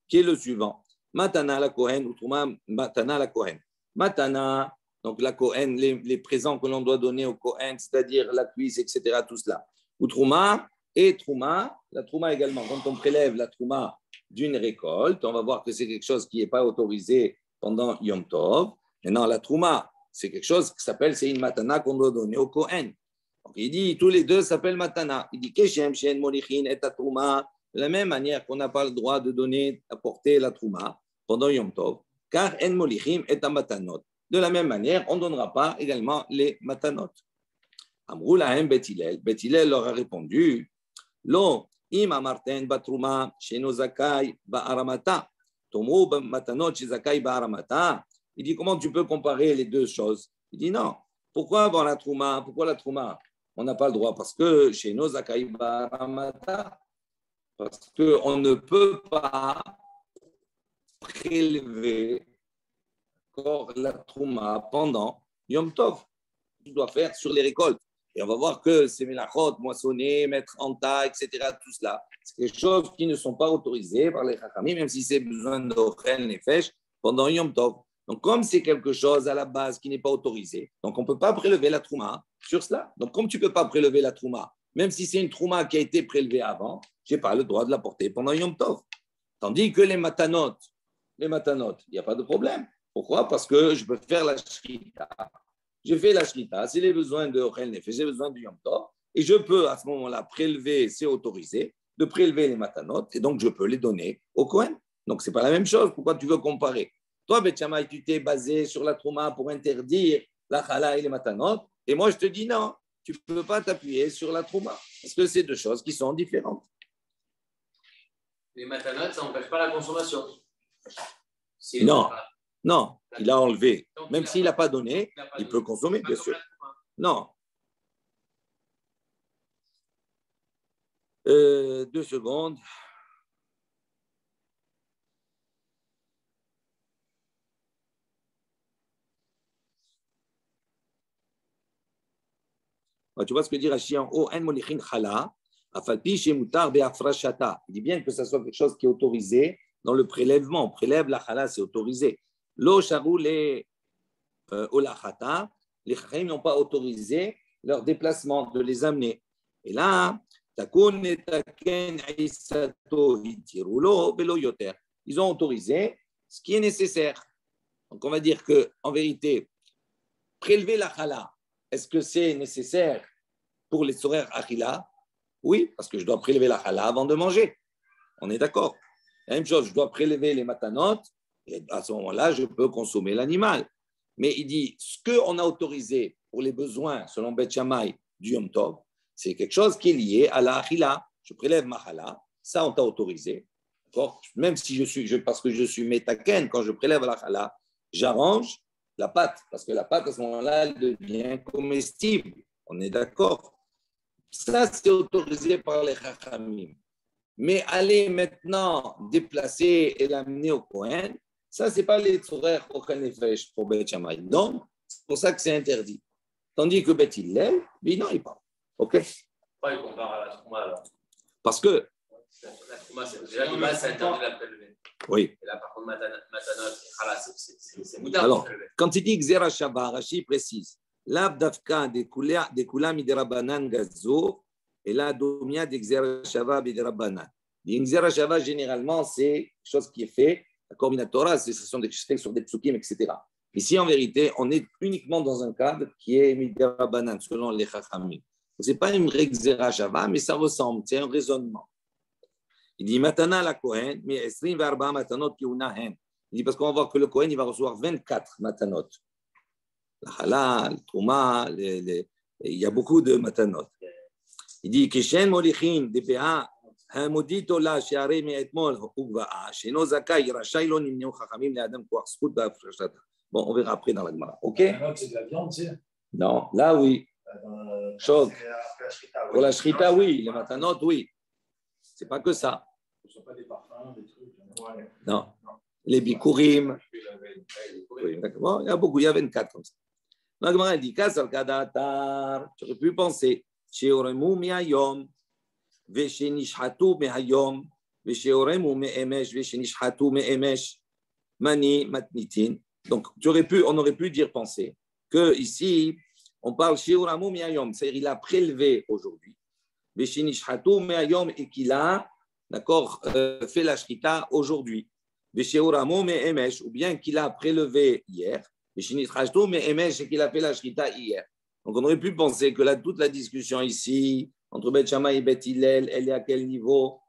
A: qui est le suivant. Matana la Kohen, ou Trouma, Matana la Kohen. Matana, donc la Kohen, les présents que l'on doit donner au Kohen, c'est-à-dire la cuisse, etc., tout cela. Ou Trouma, et Trouma, la Trouma également. Quand on prélève la Trouma d'une récolte, on va voir que c'est quelque chose qui n'est pas autorisé pendant Yom Tov. Maintenant, la Trouma, c'est quelque chose qui s'appelle, c'est une Matana qu'on doit donner au Kohen. Donc, il dit, tous les deux s'appellent Matana. Il dit, Keshem, Shen, Molichin, et Trouma, de la même manière qu'on n'a pas le droit de donner, apporter la Trouma pendant Yom Tov, car En Molichim est un Matanot. De la même manière, on ne donnera pas également les Matanot. Amrou lahem Bet Hillel. Bet Hillel leur a répondu, Lo, im amarten batrouma, sheno zakai ba'aramata, tomou matanot chez zakai ba'aramata. Il dit, comment tu peux comparer les deux choses? Il dit, non. Pourquoi avoir la trouma? Pourquoi la trouma? On n'a pas le droit parce que chez nos zakai ba'aramata, parce qu'on ne peut pas prélever la trouma pendant Yom Tov. Tu dois faire sur les récoltes. Et on va voir que ces mélachot, moissonner, mettre en tas, etc., tout cela, c'est quelque chose qui ne sont pas autorisés par les chachamim, même si c'est besoin d'ochel nefesh pendant Yom Tov. Donc, comme c'est quelque chose à la base qui n'est pas autorisé, donc on ne peut pas prélever la trouma sur cela. Donc, comme tu ne peux pas prélever la trouma, même si c'est une trouma qui a été prélevée avant, je n'ai pas le droit de la porter pendant Yom Tov. Tandis que les matanot, il n'y a pas de problème. Pourquoi? Parce que je peux faire la shrita. Je fais la shrita, c'est les besoins de Ochel Nefesh, j'ai besoin du Yom Tov, et je peux à ce moment-là prélever, c'est autorisé, de prélever les matanot, et donc je peux les donner au Kohen. Donc ce n'est pas la même chose, pourquoi tu veux comparer? Toi, Beth Shammai, tu t'es basé sur la trouma pour interdire la chala et les matanot, et moi je te dis non, tu ne peux pas t'appuyer sur la trouma, parce que c'est deux choses qui sont différentes.
C: Les matanot, ça n'empêche pas la consommation.
A: Non. Non, il a enlevé. Même s'il n'a pas donné, il peut consommer, bien sûr. Non. 2 secondes. Tu vois ce que dit Rashi en haut, En molichin chala, afalpi shemutar be'afrashata. Il dit bien que ce soit quelque chose qui est autorisé dans le prélèvement. On prélève la chala, c'est autorisé. Lo charou les olachata, les chachamim n'ont pas autorisé leur déplacement, de les amener. Et là, ils ont autorisé ce qui est nécessaire. Donc on va dire qu'en vérité, prélever la chala, est-ce que c'est nécessaire pour les soraires achila? Oui, parce que je dois prélever la chala avant de manger. On est d'accord. La même chose, je dois prélever les matanot, et à ce moment-là, je peux consommer l'animal. Mais il dit, ce qu'on a autorisé pour les besoins, selon Beth Shammai, du Yom Tov, c'est quelque chose qui est lié à la achila. je prélève ma chala, ça on t'a autorisé. D'accord? Même si parce que je suis métaken, quand je prélève la chala, j'arrange la pâte, parce que la pâte, à ce moment-là, elle devient comestible. On est d'accord? Ça, c'est autorisé par les chachamim. Mais aller maintenant déplacer et l'amener au Kohen, ça, ce n'est pas les tzorech au Nefesh pour Beth Shammai. Donc, c'est pour ça que c'est interdit. Tandis que Beth Hillel, lui, non, il parle. OK?
C: Pourquoi il compare à la Trouma alors?
A: Parce que.
C: La Trouma, c'est déjà de base, c'est interdit de la prélever.
A: Oui.
C: Et là, par contre, Matanot, c'est moutard.
A: Alors, quand il dit Xera Shava, Rashi précise L'av Dafka des Kula Miderabanan Gazo et la Domia des Xera Shava Miderabanan. Les Xera Shava, généralement, c'est quelque chose qui est fait. La Torah, ce sont des choses sur des psukim, etc. Ici, en vérité, on est uniquement dans un cadre qui est Miderabanan, selon les Chachamim. Ce n'est pas une Xera Shava, mais ça ressemble, c'est un raisonnement. Il dit Matana la Kohen, mais Esrim Varba Matanot Kiunahen. Il dit parce qu'on va voir que le Kohen, il va recevoir 24 matanot. La halal, le trouma, il y a beaucoup de matanot. Il dit Kishen Molichin, DPA, Hamodito la Shiare Me'etmol, Ugva'a, Sheno Zakai, Rashailon, Nimneu Chachamim, Adam Kouarskut, Bafrashata. Bon, on verra après dans la Gemara. OK?
B: C'est de la viande, tu sais.
A: Non, là, oui. Choc. Pour la Shrita, oui. Les matanot, oui. C'est pas que ça.
B: Ce ne sont pas des parfums, des trucs.
A: Non. Les bikurim. Oui, bon, il y a beaucoup, il y a 24 comme ça. La Gemara dit Kasal Kadatar. Tu aurais pu penser Sheoremu miayom, Veshenishhatu mehayom, Vesheoremu meemesh, Veshenishhatu meemesh, Mani matnitin. Donc, on aurait pu dire penser que ici, on parle Sheoremu miayom, c'est-à-dire il a prélevé aujourd'hui. Veshenishhatu meayom et qu'il a, d'accord, fait la shrita aujourd'hui. Ou bien qu'il a prélevé hier, et qu'il a fait la shrita hier. Donc on aurait pu penser que toute la discussion ici, entre Beth Shammai et Beth Hillel, elle est à quel niveau?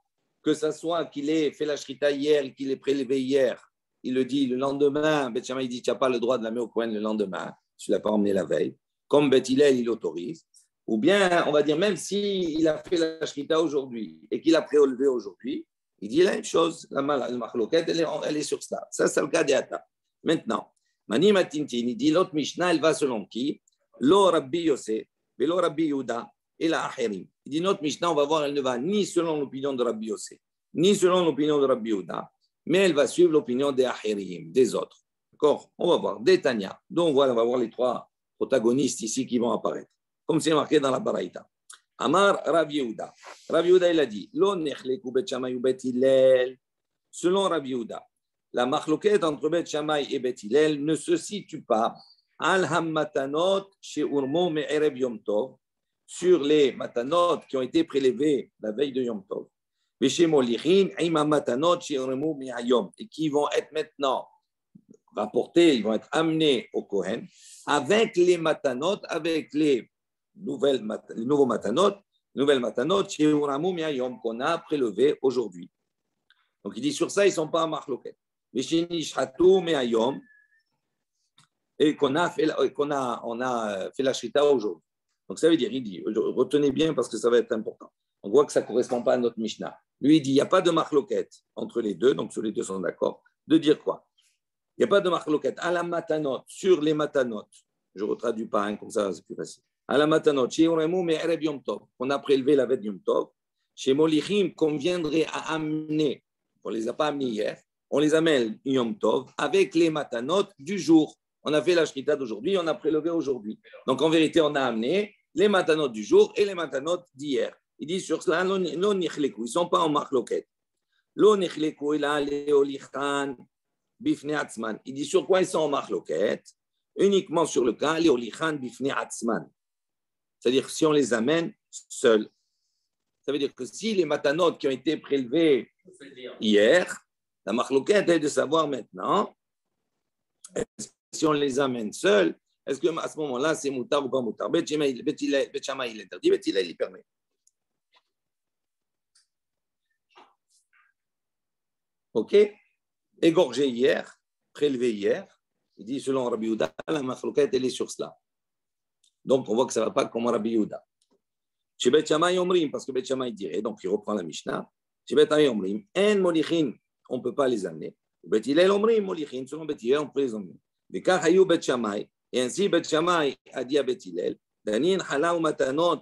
A: Que ce soit qu'il ait fait la shrita hier et qu'il ait prélevé hier, il le dit le lendemain, Beth Shammai dit tu n'as pas le droit de la mettre au coin le lendemain, tu ne l'as pas emmené la veille. Comme Beth Hillel, il autorise. Ou bien, on va dire, même s'il a fait la shrita aujourd'hui et qu'il a prélevé aujourd'hui, il dit la même chose, la machloket, elle est sur ça. Ça, c'est le cas d'Ata. Maintenant, Mani Matintin, il dit l'autre Mishnah, elle va selon qui? Lo Rabbi Yosef, Velo Rabbi Yehuda et la Acherim. Il dit notre Mishnah, on va voir, elle ne va ni selon l'opinion de Rabbi Yosef, ni selon l'opinion de Rabbi Yehuda, mais elle va suivre l'opinion des Acherim, des autres. D'accord? On va voir, des Tanya. Donc voilà, on va voir les trois protagonistes ici qui vont apparaître. Comme c'est marqué dans la Baraïta. Amar Rav Yehuda. Rav Yehuda, il a dit Lo nechleku Bet Shammai ou Bet Hillel. Selon Rav Yehuda, la machloket entre Bet Shammai et Bet Hillel ne se situe pas al hammatanot chez Urmo me'erev Yom Tov, sur les matanot qui ont été prélevés la veille de Yom Tov. Chez Molichin, im matanot chez Urmo me'ayom, et qui vont être maintenant rapportés, ils vont être amenés au Kohen avec les matanot, avec les nouveaux matanot, nouvelles matanot, chez Uramu Miayom, qu'on a prélevé aujourd'hui. Donc il dit sur ça, ils ne sont pas en marloquet. Mais chez Nishhatu Miayom, et on a fait la shrita aujourd'hui. Donc ça veut dire, il dit, retenez bien parce que ça va être important. On voit que ça ne correspond pas à notre Mishnah. Lui, il dit, il n'y a pas de marloquet entre les deux, donc sur les deux sont d'accord. De dire quoi? Il n'y a pas de marloquet à la matanot, sur les matanot. Je ne retraduis pas, hein, comme ça c'est plus facile. À la matanot, chez Uremu me'erev Yom Tov, on a prélevé la veille de Yom Tov. Chez Molichim, qu'on viendrait à amener, on ne les a pas amenés hier, on les amène Yom Tov avec les matanot du jour. On a fait la shrita d'aujourd'hui, on a prélevé aujourd'hui. Donc en vérité, on a amené les matanot du jour et les matanot d'hier. Il dit sur cela, lo nichleku, ils ne sont pas en marloquet. Lo nichleku, il a les olichan bifne atzman. Il dit sur quoi ils sont en marloquet? Uniquement sur le cas, les olichan bifne atzman. C'est-à-dire si on les amène seuls. Ça veut dire que si les matanot qui ont été prélevés hier, la marloquette est de savoir maintenant, si on les amène seuls, est-ce qu'à ce moment-là, c'est moutar ou pas moutar? Bet Shammai, il interdit, Bet Hillel, il permet. OK? Égorgé hier, prélevé hier, il dit selon Rabbi Yehuda, la marloquette, elle est sur cela. Donc, on voit que ça ne va pas comme Rabbi Yehuda. Chez Bet Shammai Omrim, parce que Bet Shammai dirait, donc il reprend la Mishnah, chez Bet Shammai Omrim, En Molichin, on ne peut pas les amener. Bet Hillel Omrim, Molichin, selon Bet Hillel, on peut les emmener. Bekar Hayou Bet Shammai, et ainsi Bet Shammai a dit à Bet Hillel, Danin Hala ou Matanot,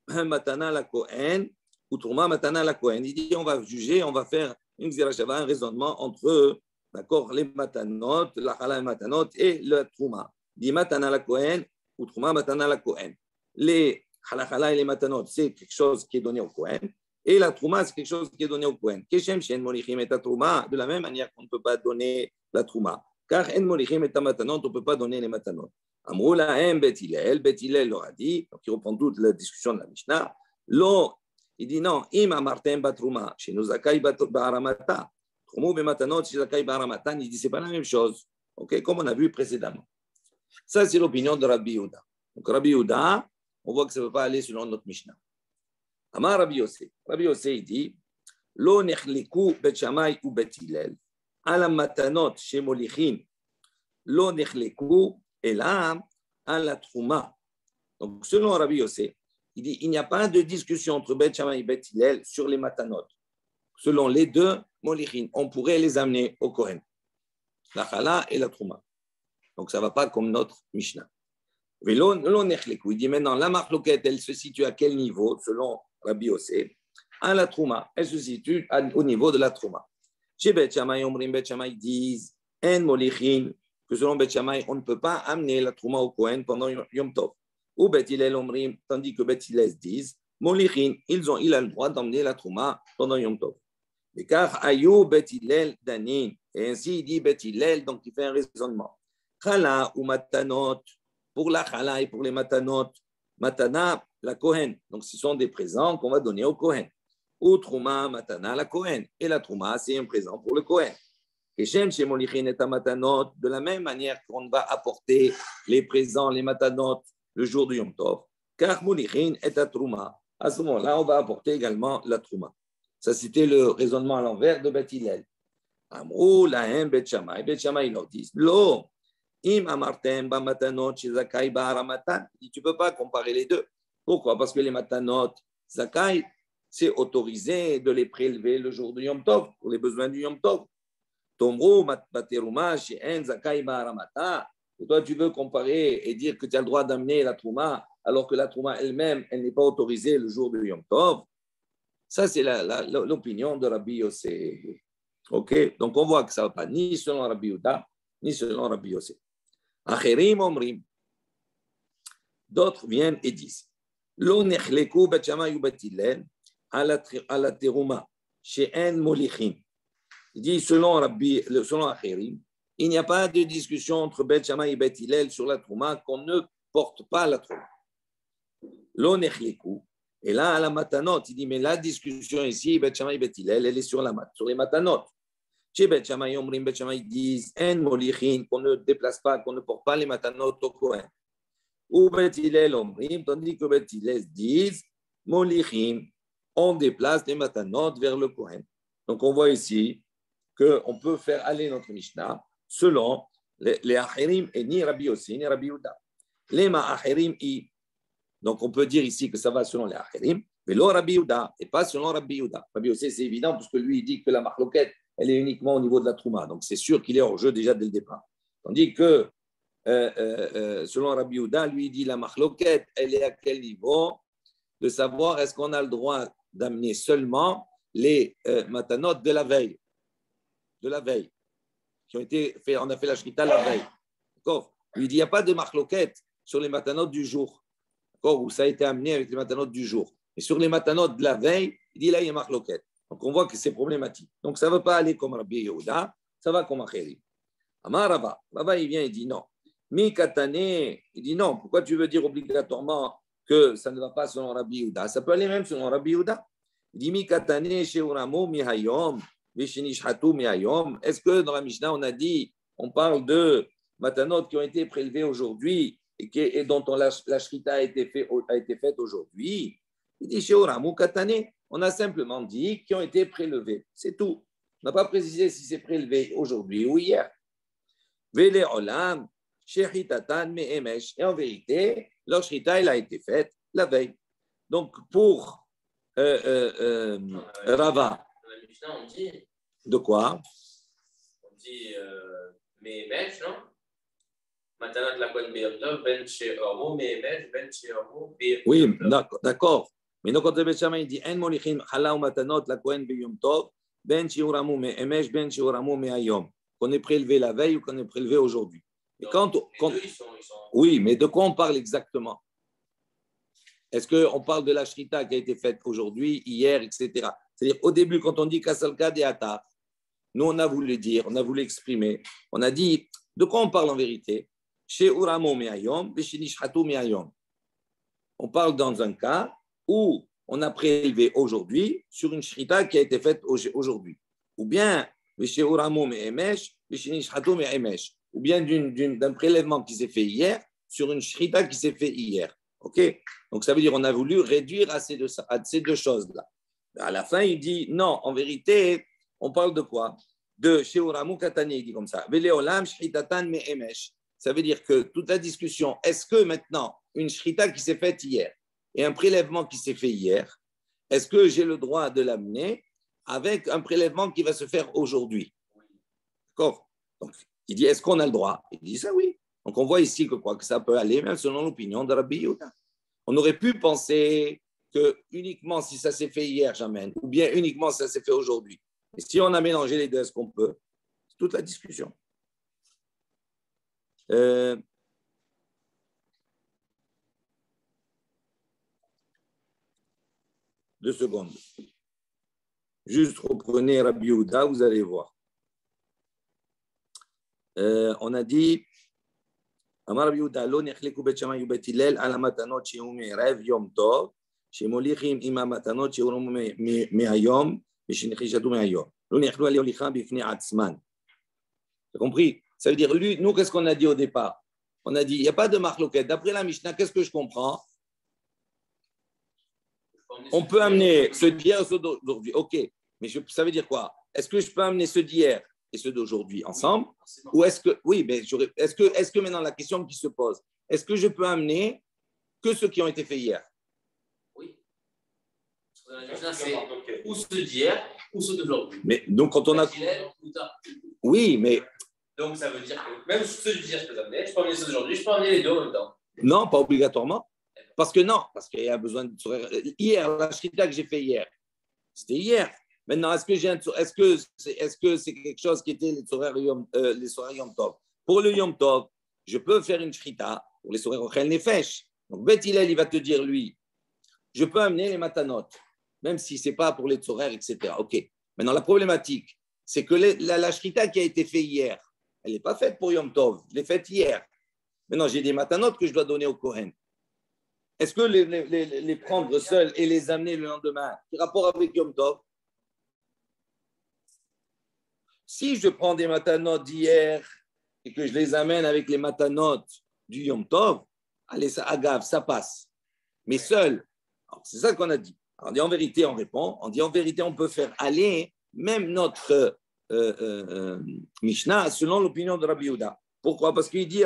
A: Matana la Kohen, ou Trouma Matana la Kohen. Il dit, on va juger, on va faire une Xerashava, un raisonnement entre, d'accord, les Matanot, la Hala et Matanot, et le Trouma. Il dit Matana la Kohen, ou Trouma Matana la Kohen. Les Halakhala et les Matanot, c'est quelque chose qui est donné au Kohen. Et la Trouma, c'est quelque chose qui est donné au Kohen. Keshem Shen Molichim et Trouma, de la même manière qu'on ne peut pas donner la Trouma. Car En Molichim et Matanot, on ne peut pas donner les Matanot. Amroula Em Bet Hillel leur a dit, donc il reprend toute la discussion de la Mishnah, Lo, il dit non, Im Amartem Batrouma, chez nous Zakai Baramata, Troumou Bematanot, chez Zakai Baramata, il dit c'est pas la même chose, ok, comme on a vu précédemment. Ça, c'est l'opinion de Rabbi Yehuda. Donc Rabbi Yehuda, on voit que ça ne peut pas aller selon notre Mishnah. Amar Rabbi Yossé. Rabbi Yossé, il dit Lo nechliku Bet Shammai ou Bet Hillel. Ala matanot chez Molichin. Lo nechliku et là, à la Trouma. Donc, selon Rabbi Yossé, il dit il n'y a pas de discussion entre Bet Shammai et Bet Hillel sur les matanot. Selon les deux Molichin, on pourrait les amener au Kohen. La Chala et la Trouma. Donc, ça ne va pas comme notre Mishnah. Mais il dit maintenant, la marloquette, elle se situe à quel niveau, selon Rabbi Yossé? À la Trouma. Elle se situe au niveau de la Trouma. Chez Bet Shammai, Bet Shammai disent, En Molichin, que selon Bet Shammai, on ne peut pas amener la Trouma au Kohen pendant Yom Tov. Ou Bet Hillel Omrim, tandis que Bet Hillel disent, Molichin, il a le droit d'emmener la Trouma pendant Yom Tov. Car Ayou Bet Hillel Danin, et ainsi il dit Bet Hillel, donc il fait un raisonnement. Chala ou Matanot, pour la Chala et pour les Matanot, Matana, la Kohen. Donc, ce sont des présents qu'on va donner au Kohen. Ou Trouma, Matana, la Kohen. Et la Trouma, c'est un présent pour le Kohen. Et Shem, chez Molichin et Matanot, de la même manière qu'on va apporter les présents, les Matanot, le jour du Yom Tov. Car Molichin est à Trouma. À ce moment-là, on va apporter également la Trouma. Ça, c'était le raisonnement à l'envers de Bet Hillel. Amrou, Lahem, Bet Shammai. Bet Shammai, ils leur disent, Lo, Im amartem ba matanot chez Zakai ba aramatan. Tu ne peux pas comparer les deux. Pourquoi? Parce que les matanot, Zakai, c'est autorisé de les prélever le jour du Yom Tov, pour les besoins du Yom Tov. Tomro, bateruma, chez En Zakai ba aramata. Et toi, tu veux comparer et dire que tu as le droit d'amener la Trouma, alors que la Trouma elle-même, elle n'est pas autorisée le jour du Yom Tov. Ça, c'est l'opinion de Rabbi Yossé. Ok? Donc, on voit que ça ne va pas ni selon Rabbi Yehuda, ni selon Rabbi Yossé. Acherim omrim. D'autres viennent et disent Lo nechleku Bet Shammai ou Bet Hillel à la terouma chez En Molichin. Il dit selon Acherim, il n'y a pas de discussion entre Bet Shammai et Bet Hillel sur la trouma qu'on ne porte pas la trouma. Lo nechleku. Et là, à la matanot, il dit mais la discussion ici, Bet Shammai et Bet Hillel, elle est sur les matanot. Chez Bet Shammai, Omrim, Bet Shammai disent En Molichin, qu'on ne déplace pas, qu'on ne porte pas les matanot au Kohen. Ou Bet Hillel, Omrim, tandis que Bet Hillel disent Molichin, on déplace les matanot vers le Kohen. Donc on voit ici qu'on peut faire aller notre Mishnah selon les Acherim et ni Rabbi Yossi, ni Rabbi Yehuda. Les Acherim, donc on peut dire ici que ça va selon les Acherim, mais le Rabbi Yehuda, et pas selon Rabbi Yehuda. Rabbi Yossi, c'est évident, parce que lui, il dit que la marloquette, elle est uniquement au niveau de la Trouma. Donc, c'est sûr qu'il est hors jeu déjà dès le départ. Tandis que, selon Rabbi Yehuda, lui, il dit la marloquette, elle est à quel niveau? De savoir est-ce qu'on a le droit d'amener seulement les matanot de la veille. De la veille. Qui ont été fait, on a fait la shrita la veille. D'accord? Lui, il dit il n'y a pas de marloquette sur les matanot du jour. D'accord? Où ça a été amené avec les matanot du jour. Mais sur les matanot de la veille, il dit là, il y a marloquette. Donc, on voit que c'est problématique. Donc, ça ne va pas aller comme Rabbi Yehuda, ça va comme Acherim. Amar Rava. Rava, il vient et dit non. Mi katane, il dit non. Pourquoi tu veux dire obligatoirement que ça ne va pas selon Rabbi Yehuda? Ça peut aller même selon Rabbi Yehuda. Il dit mi katane, sheuramo mi hayom, vishinishhatu mi hayom. Est-ce que dans la Mishnah, on a dit, on parle de matanot qui ont été prélevés aujourd'hui et dont la shrita a été faite aujourd'hui? Il dit sheuramo katane. On a simplement dit qu'ils ont été prélevés. C'est tout. On n'a pas précisé si c'est prélevé aujourd'hui ou hier. Vele olam, shechitatan me'emesh. Et en vérité, leur shrita, elle a été faite la veille. Donc, pour Rava,
C: Dans la Mishnah, on dit,
A: de quoi?
C: Me'emesh, non? Matanat la Kohen Beyom Tov, Ben She'oro, Me'emesh, Ben She'oro,
A: Oui, d'accord. Mais donc, quand le Beth Shammai dit En molichin chala ou matanot la Kohen Beyom Tov, Ben She'oramu Me'emesh, Ben She'oramu Me'ayom. Qu'on est prélevé la veille ou qu'on est prélevé aujourd'hui. Mais quand,
C: deux, ils sont...
A: Oui, mais de quoi on parle exactement? Est-ce qu'on parle de la shrita qui a été faite aujourd'hui, hier, etc. C'est-à-dire, au début, quand on dit Kasalka de Atar, nous, on a voulu dire, on a voulu exprimer, on a dit, de quoi on parle en vérité? Chez Uramo Me'ayom, chez Nishhatu Me'ayom. On parle dans un cas où on a prélevé aujourd'hui sur une shrita qui a été faite aujourd'hui. Ou bien, chez Uramo Me'emesh, chez Nishhatu Me'emesh. Ou bien d'un prélèvement qui s'est fait hier sur une shrita qui s'est fait hier. OK? Donc, ça veut dire qu'on a voulu réduire à ces deux choses-là. À la fin, il dit, non, en vérité, on parle de quoi? De Sheoramu Katani, il dit comme ça. Veleolam Shritatan Me'emesh. Ça veut dire que toute la discussion, est-ce que maintenant, une shrita qui s'est faite hier et un prélèvement qui s'est fait hier, est-ce que j'ai le droit de l'amener avec un prélèvement qui va se faire aujourd'hui? D'accord? Donc, il dit, est-ce qu'on a le droit? Il dit ça, oui. Donc, on voit ici que ça peut aller, même selon l'opinion de Rabbi Yehuda. On aurait pu penser que uniquement si ça s'est fait hier, j'amène, ou bien uniquement si ça s'est fait aujourd'hui. Et si on a mélangé les deux, est-ce qu'on peut? C'est toute la discussion. 2 secondes. Juste reprenez Rabbi Yehuda, vous allez voir. On a dit Amar Rabbi Yehuda, lo nechleku bet Shammai u bet Hillel ala matanot shehu me'erev yom tov, shemolichim im hamatanot shehu me'ayom, v'shenechishatu me'ayom. Lo nechlu ale olicham bifnei atzman. T'as compris? Ça veut dire, lui, nous, qu'est-ce qu'on a dit au départ? On a dit, il n'y a pas de marloquette. D'après la Mishnah, qu'est-ce que je comprends? On peut amener ceux d'hier et ceux d'aujourd'hui. OK, mais ça veut dire quoi? Est-ce que je peux amener ceux d'hier et ceux d'aujourd'hui ensemble? Ou est-ce que, oui, mais est-ce que maintenant la question qui se pose, est-ce que je peux amener que ceux qui ont été faits hier?
C: Oui. C'est ou ceux d'hier ou ceux d'aujourd'hui.
A: Mais donc quand on a. Oui, mais.
C: Donc ça veut dire que même ceux d'hier, je peux amener, je peux amener ceux d'aujourd'hui, je peux amener les deux en même temps.
A: Non, pas obligatoirement. Parce qu'il y a besoin de. Hier, la shrita que j'ai fait hier, c'était hier. Maintenant, est-ce que c'est quelque chose qui était les soirées Yom Tov? Pour le Yom Tov, je peux faire une shrita pour les soirées Rochel Nefesh. Donc, Beth Hillel, il va te dire, lui, je peux amener les matanot, même si ce n'est pas pour les tzorer, etc. OK. Maintenant, la problématique, c'est que la shrita qui a été faite hier, elle n'est pas faite pour Yom Tov. Je l'ai faite hier. Maintenant, j'ai des matanot que je dois donner au Kohen. Est-ce que les prendre seuls et les amener le lendemain, quel rapport avec Yom Tov? Si je prends des matanot d'hier et que je les amène avec les matanot du Yom Tov, allez, ça agave, ça passe. Mais seul, c'est ça qu'on a dit. Alors, on dit en vérité, on répond, on dit en vérité, on peut faire aller même notre Mishnah selon l'opinion de Rabbi Yehuda. Pourquoi? Parce qu'il dit,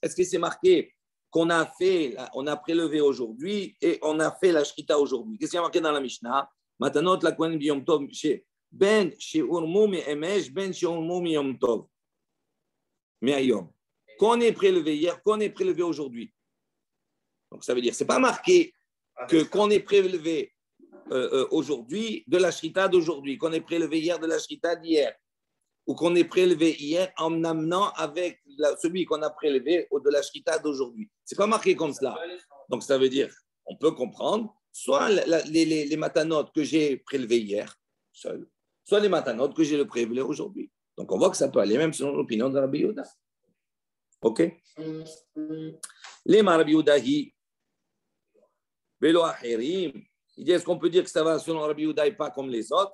A: est-ce que c'est marqué qu'on a fait, on a prélevé aujourd'hui et on a fait la shrita aujourd'hui? Qu'est-ce qu'il y a marqué dans la Mishnah? Matanot la Kohen biyom tov ben she'urmu me'emesh ben she'urmu miyom tov me'ayom. Qu'on est prélevé hier, qu'on est prélevé aujourd'hui. Donc ça veut dire, c'est pas marqué qu'on est prélevé aujourd'hui de la shrita d'aujourd'hui, qu'on est prélevé hier de la shrita d'hier, ou qu'on est prélevé hier en amenant avec celui qu'on a prélevé de la shrita d'aujourd'hui. C'est pas marqué comme cela. Donc ça veut dire, on peut comprendre, soit les matanotes que j'ai prélevées hier, seuls, soit les matanotes que j'ai le prélevé aujourd'hui. Donc on voit que ça peut aller même selon l'opinion de Rabbi Yehuda. OK? Les Rabbi Yehuda Velo Acherim, il dit, est-ce qu'on peut dire que ça va selon Rabbi Yehuda et pas comme les autres?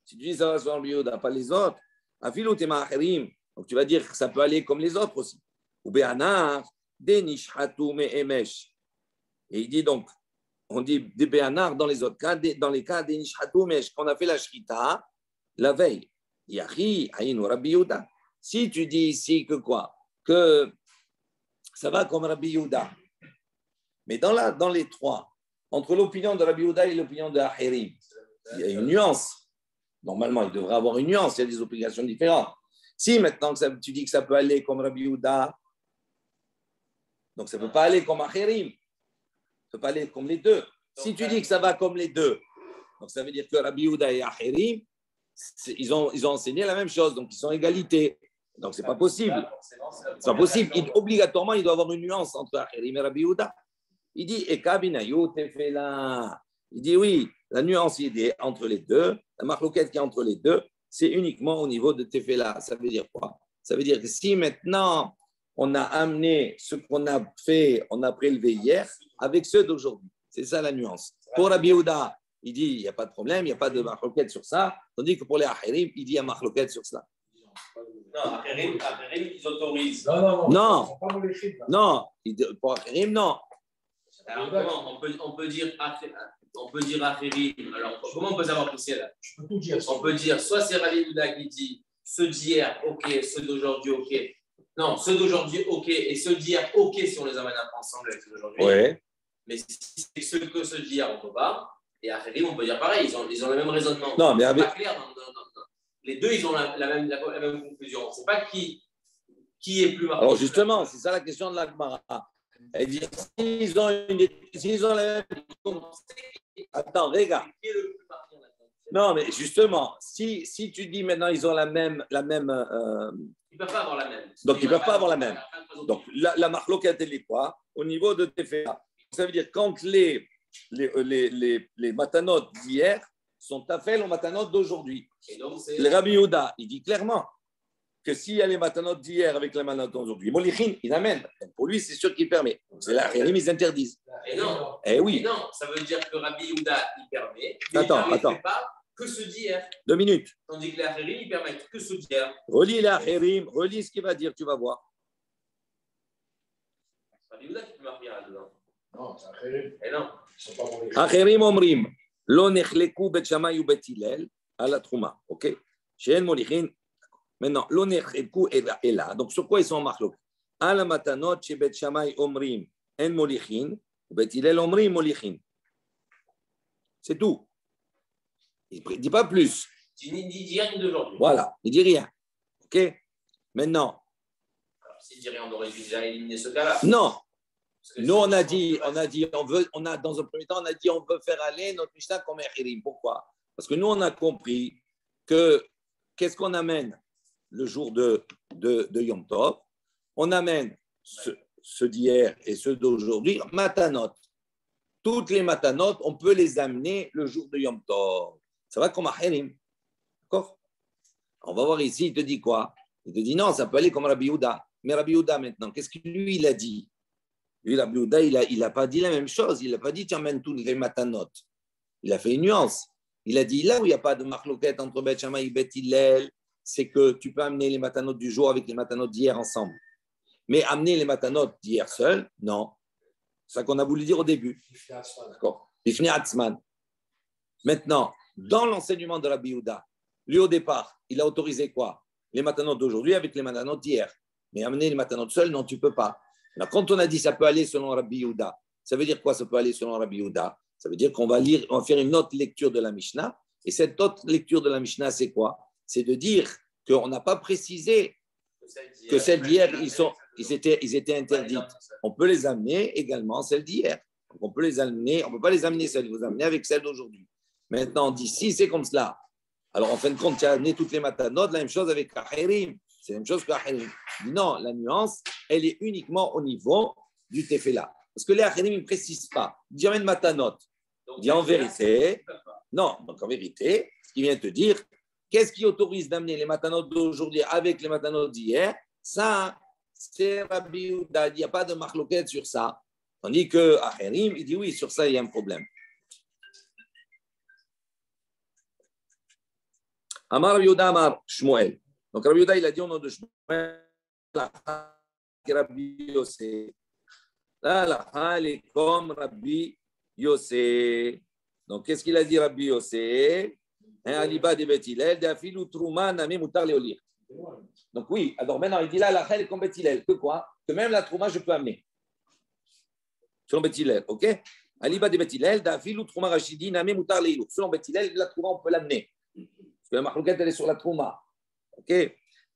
A: Si tu dis ça va selon Rabbi Yehuda, pas les autres, Afilu Tema Acherim, donc tu vas dire que ça peut aller comme les autres aussi. Ou Be'anar, Denishhatu Me'emesh. Et il dit donc, on dit des Be'anar dans les autres cas, dans les cas Denishhatu Me'emesh, qu'on a fait la shrita la veille. Yahi, Aïnou Rabbi Yehuda. Si tu dis ici que quoi? Que ça va comme Rabbi Yehuda. Mais dans les trois, entre l'opinion de Rabbi Yehuda et l'opinion de Ahirim, il y a une nuance. Normalement, il devrait avoir une nuance, il y a des obligations différentes. Si maintenant tu dis que ça peut aller comme Rabbi Yehuda, donc ça ne peut pas aller comme Ahirim, ça ne peut pas aller comme les deux. Si tu dis que ça va comme les deux, donc ça veut dire que Rabbi Yehuda et Ahirim, ils ont enseigné la même chose, donc ils sont égalité. Donc ce n'est pas possible. C'est pas possible. Obligatoirement, il doit y avoir une nuance entre Ahirim et Rabbi Yehuda. Il dit, il dit oui, la nuance il est entre les deux, la marloquette qui est entre les deux, c'est uniquement au niveau de Tefela. Ça veut dire quoi? Ça veut dire que si maintenant on a amené ce qu'on a fait, on a prélevé hier avec ceux d'aujourd'hui, c'est ça la nuance. Pour Rabbi Yehuda, il dit il n'y a pas de problème, il n'y a pas de marloquette sur ça, tandis que pour les Ahirim, il dit il y a marloquette sur ça.
C: Non, Ahirim, ils autorisent.
A: Non, pour Ahirim, non.
C: Alors, on peut dire Ahirim. Alors, comment on peut savoir qui c'est là?
B: Je peux tout dire.
C: On peut dire, soit c'est Rabbi Yehuda qui dit ceux d'hier, ok, ceux d'aujourd'hui, ok. Non, ceux d'aujourd'hui, ok, et ceux d'hier, ok, si on les amène ensemble avec ceux d'aujourd'hui.
A: Ouais.
C: Mais si c'est ceux d'hier, on ne peut pas. Et Ahirim, on peut dire pareil, ils ont le même raisonnement.
A: Non, mais
C: c'est pas clair. Les deux, ils ont la même conclusion. On ne sait pas qui est plus marqué.
A: Alors justement, c'est ça la question de la Gemara. Elle dit, s'ils ont la même... Attends, regarde. Non, mais justement, si tu dis maintenant ils ont la même...
C: Ils ne peuvent pas avoir la même.
A: Donc, ils ne peuvent pas avoir la même. Donc, la marloquette, elle est quoi? Au niveau de Tefela. Ça veut dire quand les matanotes d'hier sont tafel aux matanotes d'aujourd'hui. Le Rabbi Yehuda, il dit clairement que s'il y a les matanotes d'hier avec les matanotes d'aujourd'hui, Molichin, il amène. Donc pour lui, c'est sûr qu'il permet. C'est là, ils interdisent.
C: Et non.
A: Eh oui.
C: Et non, ça veut dire que Rabbi Yehuda, il permet. Mais
A: Attends.
C: il ne fait pas que ceux d'hier.
A: 2 minutes.
C: Tandis que les Ahirim, ils permettent que ceux d'hier.
A: Relis les Ahirim, relis ce qu'il va dire, tu vas voir.
C: Rabbi Yehuda qui peut marquer là-dedans.
B: Non, c'est Ahirim.
C: Et non.
B: Ils ne sont pas mauvais.
A: Ahirim omrim, lo nechleku bet Shammai ou bet Hillel à la trouma. Ok. She'en molichin. Maintenant, lo nechleku est là. Donc sur quoi ils sont en marlouk? À la matanot chez bet Shammai omrim en molichin ou bet Hillel omrim molichin. C'est tout. Il ne dit pas plus.
C: Il ne dit rien d'aujourd'hui.
A: Voilà, il ne dit rien. Ok. Maintenant.
C: Alors, s'il dit rien, on aurait dû déjà éliminer ce cas-là.
A: Non. Nous, on a dit, dans un premier temps, on a dit, on veut faire aller notre Mishnah comme Ahirim. Pourquoi? Parce que nous, on a compris que qu'est-ce qu'on amène le jour de Yom Tov? On amène ceux d'hier et ceux d'aujourd'hui, matanot. Toutes les matanot, on peut les amener le jour de Yom Tov. Ça va comme Ahirim. D'accord? On va voir ici, il te dit quoi? Il te dit non, ça peut aller comme Rabbi Yehuda. Mais Rabbi Yehuda, maintenant, qu'est-ce que lui, il a dit? Lui, Rabbi Yehuda, il n'a pas dit la même chose. Il n'a pas dit tu amènes tous les matanot. Il a fait une nuance. Il a dit là où il n'y a pas de marloquette entre Bet Shammai et Bet Hillel, c'est que tu peux amener les matanot du jour avec les matanot d'hier ensemble. Mais amener les matanot d'hier seul, non. C'est ça qu'on a voulu dire au début. D'accord. Bifnei Atzman. Maintenant, dans l'enseignement de Rabbi Yehuda, lui au départ, il a autorisé quoi? Les matanot d'aujourd'hui avec les matanot d'hier. Mais amener les matanot seuls, non, tu ne peux pas. Alors, quand on a dit ça peut aller selon Rabbi Yehuda, ça veut dire quoi ça peut aller selon Rabbi Yehuda? Ça veut dire qu'on va lire, on va faire une autre lecture de la Mishnah. Et cette autre lecture de la Mishnah, c'est quoi? C'est de dire qu'on n'a pas précisé que celles d'hier, ils étaient interdites. On peut les amener également celles d'hier. On peut les amener, on ne peut pas les amener celles, vous amener avec celles d'aujourd'hui. Maintenant, on dit si c'est comme cela. Alors en fin de compte, tu as amené toutes les matanotes, la même chose avec Ahirim. C'est la même chose que Ahirim. Non, la nuance, elle est uniquement au niveau du Tefela. Parce que les Ahirim, ils ne précisent pas. Il dit amène matanot. Il dit en vérité, non, donc en vérité, ce qu'il vient de te dire, qu'est-ce qui autorise d'amener les matanot d'aujourd'hui avec les matanot d'hier? Ça, c'est Rabbi Yehuda. Il n'y a pas de marloquette sur ça. Tandis que Ahirim, il dit oui, sur ça, il y a un problème. Amar Rabbi Yehuda, Amar Shmuel. Donc Rabbi Yehuda, il a dit au nom de Shmuel, Rabbi Yosef. La est comme Rabbi Yosef. Donc qu'est-ce qu'il a dit Rabbi Yosef? Aliba de Bet Hillel, d'Afilu Trouma Nami Mutar Leolir. Donc oui, alors maintenant il dit là, la est comme Bet Hillel. Que quoi? Que même la Trouma, je peux amener. Selon Beth Hillel, ok? Aliba de Beth Hillel, d'Afilou Trouma Rachidi, Name Moutar Leilou. Selon Beth Hillel, la Trouma, on peut l'amener. Parce que la Mahlouket, elle est sur la Trouma. Ok?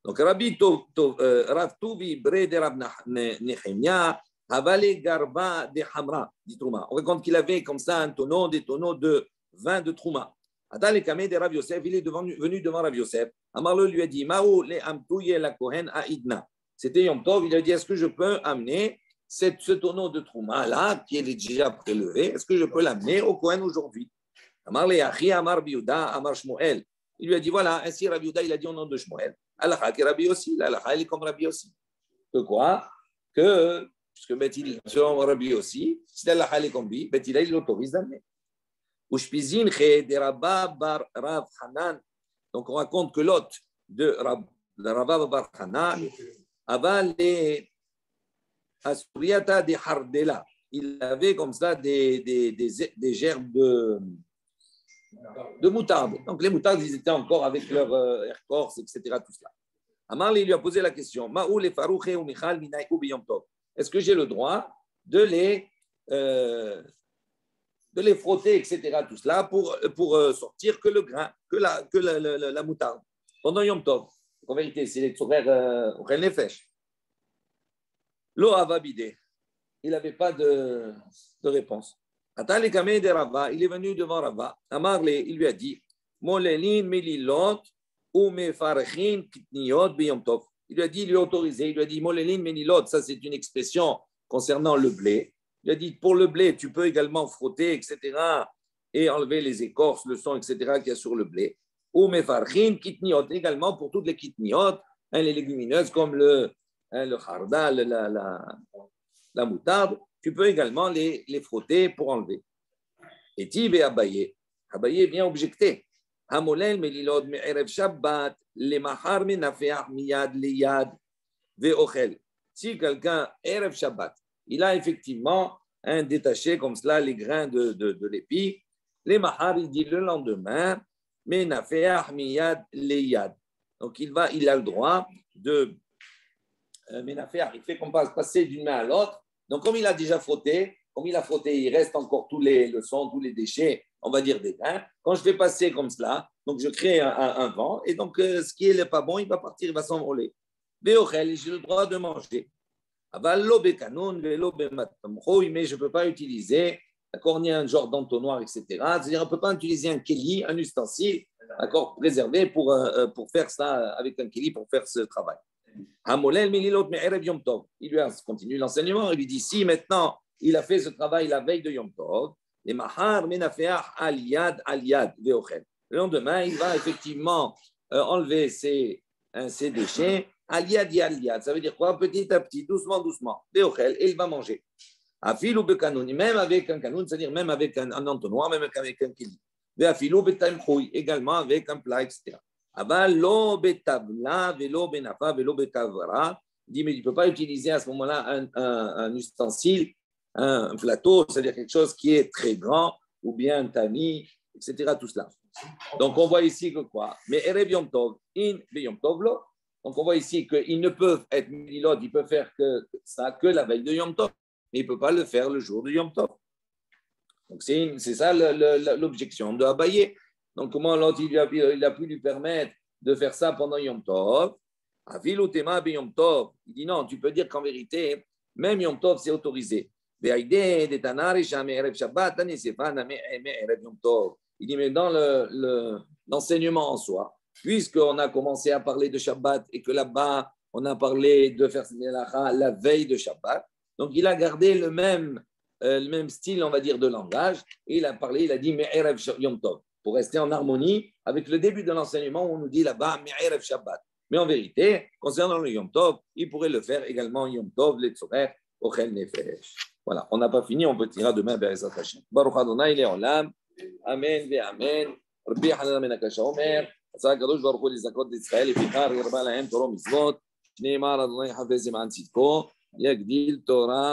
A: Donc, Rabbi Rav Touvi, Bre de Rab Nehemia, Havale Garba de Hamra, dit Trouma. On raconte qu'il avait comme ça des tonneaux de vin de Trouma. Adal et Kameh de Rav Yosef, il est venu devant Rav Yosef. Amarlo lui a dit, Maou le Amtouye la Kohen a Idna. C'était Yom Tov, il a dit, est-ce que je peux amener ce tonneau de Trouma là, qui est déjà prélevé, est-ce que je peux l'amener au Kohen aujourd'hui? Amar le Achi, Amar Biuda, Amar Shmuel. Il lui a dit, voilà, ainsi Rabbi Yehuda, il a dit au nom de Shmuel. Allah qui est Rabbi aussi, Allah il est comme Rabbi aussi. Que quoi? Que, puisque Beth Hillel, selon Rabbi aussi, si Allah est comme lui, Beth Hillel, il l'autorise d'amener. Ushpizin che de Rabba bar Rav Hanan. Donc on raconte que l'hôte de Rabba bar Hanan, avant les Asuriata de Hardela, il avait comme ça des gerbes de moutarde. Donc les moutardes, ils étaient encore avec leur écorce, etc. Tout cela. Amar lui a posé la question, Ma'ou les farouche ou Michal minaïkou biyom tov. Est-ce que j'ai le droit de les frotter, etc. Tout cela pour sortir que le grain, que la moutarde pendant Yom Tov. En vérité, c'est les tzorer au Ren Nefesh. Lo avabide. Il n'avait pas de réponse. Atal Kameh de Rava, il est venu devant Rava. Amarle, il lui a dit, Molelin melilot ou mefarchin kitniot biyom tov. Il lui a dit, il lui a autorisé, il lui a dit, Molelin melilot, ça c'est une expression concernant le blé. Il a dit, pour le blé, tu peux également frotter, etc., et enlever les écorces, le sang, etc., qu'il y a sur le blé. Ou mefarchin kitniot, également pour toutes les kitniot, les légumineuses comme le harda, la moutarde, tu peux également les frotter pour enlever. Et Tib et Abaye vient objecter. Hamolel melilod me'erev shabbat le mahar menafeach miyad liyad ve'ochel. Si quelqu'un erev shabbat, il a effectivement détaché comme cela les grains de l'épi, les mahar, il dit le lendemain, menafeach miyad liyad. Donc il a le droit de menafeach, il fait qu'on passe passer d'une main à l'autre. Donc, comme il a déjà frotté, il reste encore le sang, tous les déchets, on va dire des grains. Quand je fais passer comme cela, donc je crée un vent, et donc ce qui n'est pas bon, il va partir, il va s'envoler. J'ai le droit de manger. Mais je ne peux pas utiliser, d'accord, il y a un genre d'entonnoir, etc. C'est-à-dire, on ne peut pas utiliser un keli, un ustensile, d'accord, préservé pour faire ça avec un keli, pour faire ce travail. Il lui a continué l'enseignement. Il lui dit, si maintenant il a fait ce travail la veille de Yom Tov, le lendemain, il va effectivement enlever ses déchets. Ça veut dire quoi? Petit à petit, doucement, et il va manger. Même avec un kanoun, c'est-à-dire même avec un entonnoir, même avec un kili. Également avec un plat, etc. Il dit, mais tu ne peux pas utiliser à ce moment-là un ustensile, un plateau, c'est-à-dire quelque chose qui est très grand, ou bien un tamis, etc. Tout cela. Donc, on voit ici que quoi? Mais Erev Yom Tov, in Yom Tov lo. Donc, on voit ici qu'ils ne peuvent être mililot, ils peuvent faire que ça que la veille de Yom Tov, mais ils ne peuvent pas le faire le jour de Yom Tov. Donc, c'est ça l'objection de Abaye. Donc, comment l'autre, il a pu lui permettre de faire ça pendant Yom Tov? Il dit non, tu peux dire qu'en vérité, même Yom Tov, c'est autorisé. Il dit, mais dans l'enseignement en soi, puisqu'on a commencé à parler de Shabbat et que là-bas, on a parlé de faire la veille de Shabbat, donc il a gardé le même style, on va dire, de langage, et il a dit, mais Erev Yom Tov, pour rester en harmonie avec le début de l'enseignement où on nous dit là-bas, Me'erev Shabbat. Mais en vérité, concernant le Yom Tov, il pourrait le faire également Yom Tov, les Tzorer, Ochel Nefesh. Voilà, on n'a pas fini, on peut tirer demain Be'ezrat Hashem. Baruch Adonai Le'olam, Amen ve'amen. Rabbi Hanan ben Akasha Omer, עשה הקדוש ברוך הוא לזכות לישראל לפיכך הרבה להם תורה ומצוות, שנאמר אדוני חפץ למען צדקו, יגדיל תורה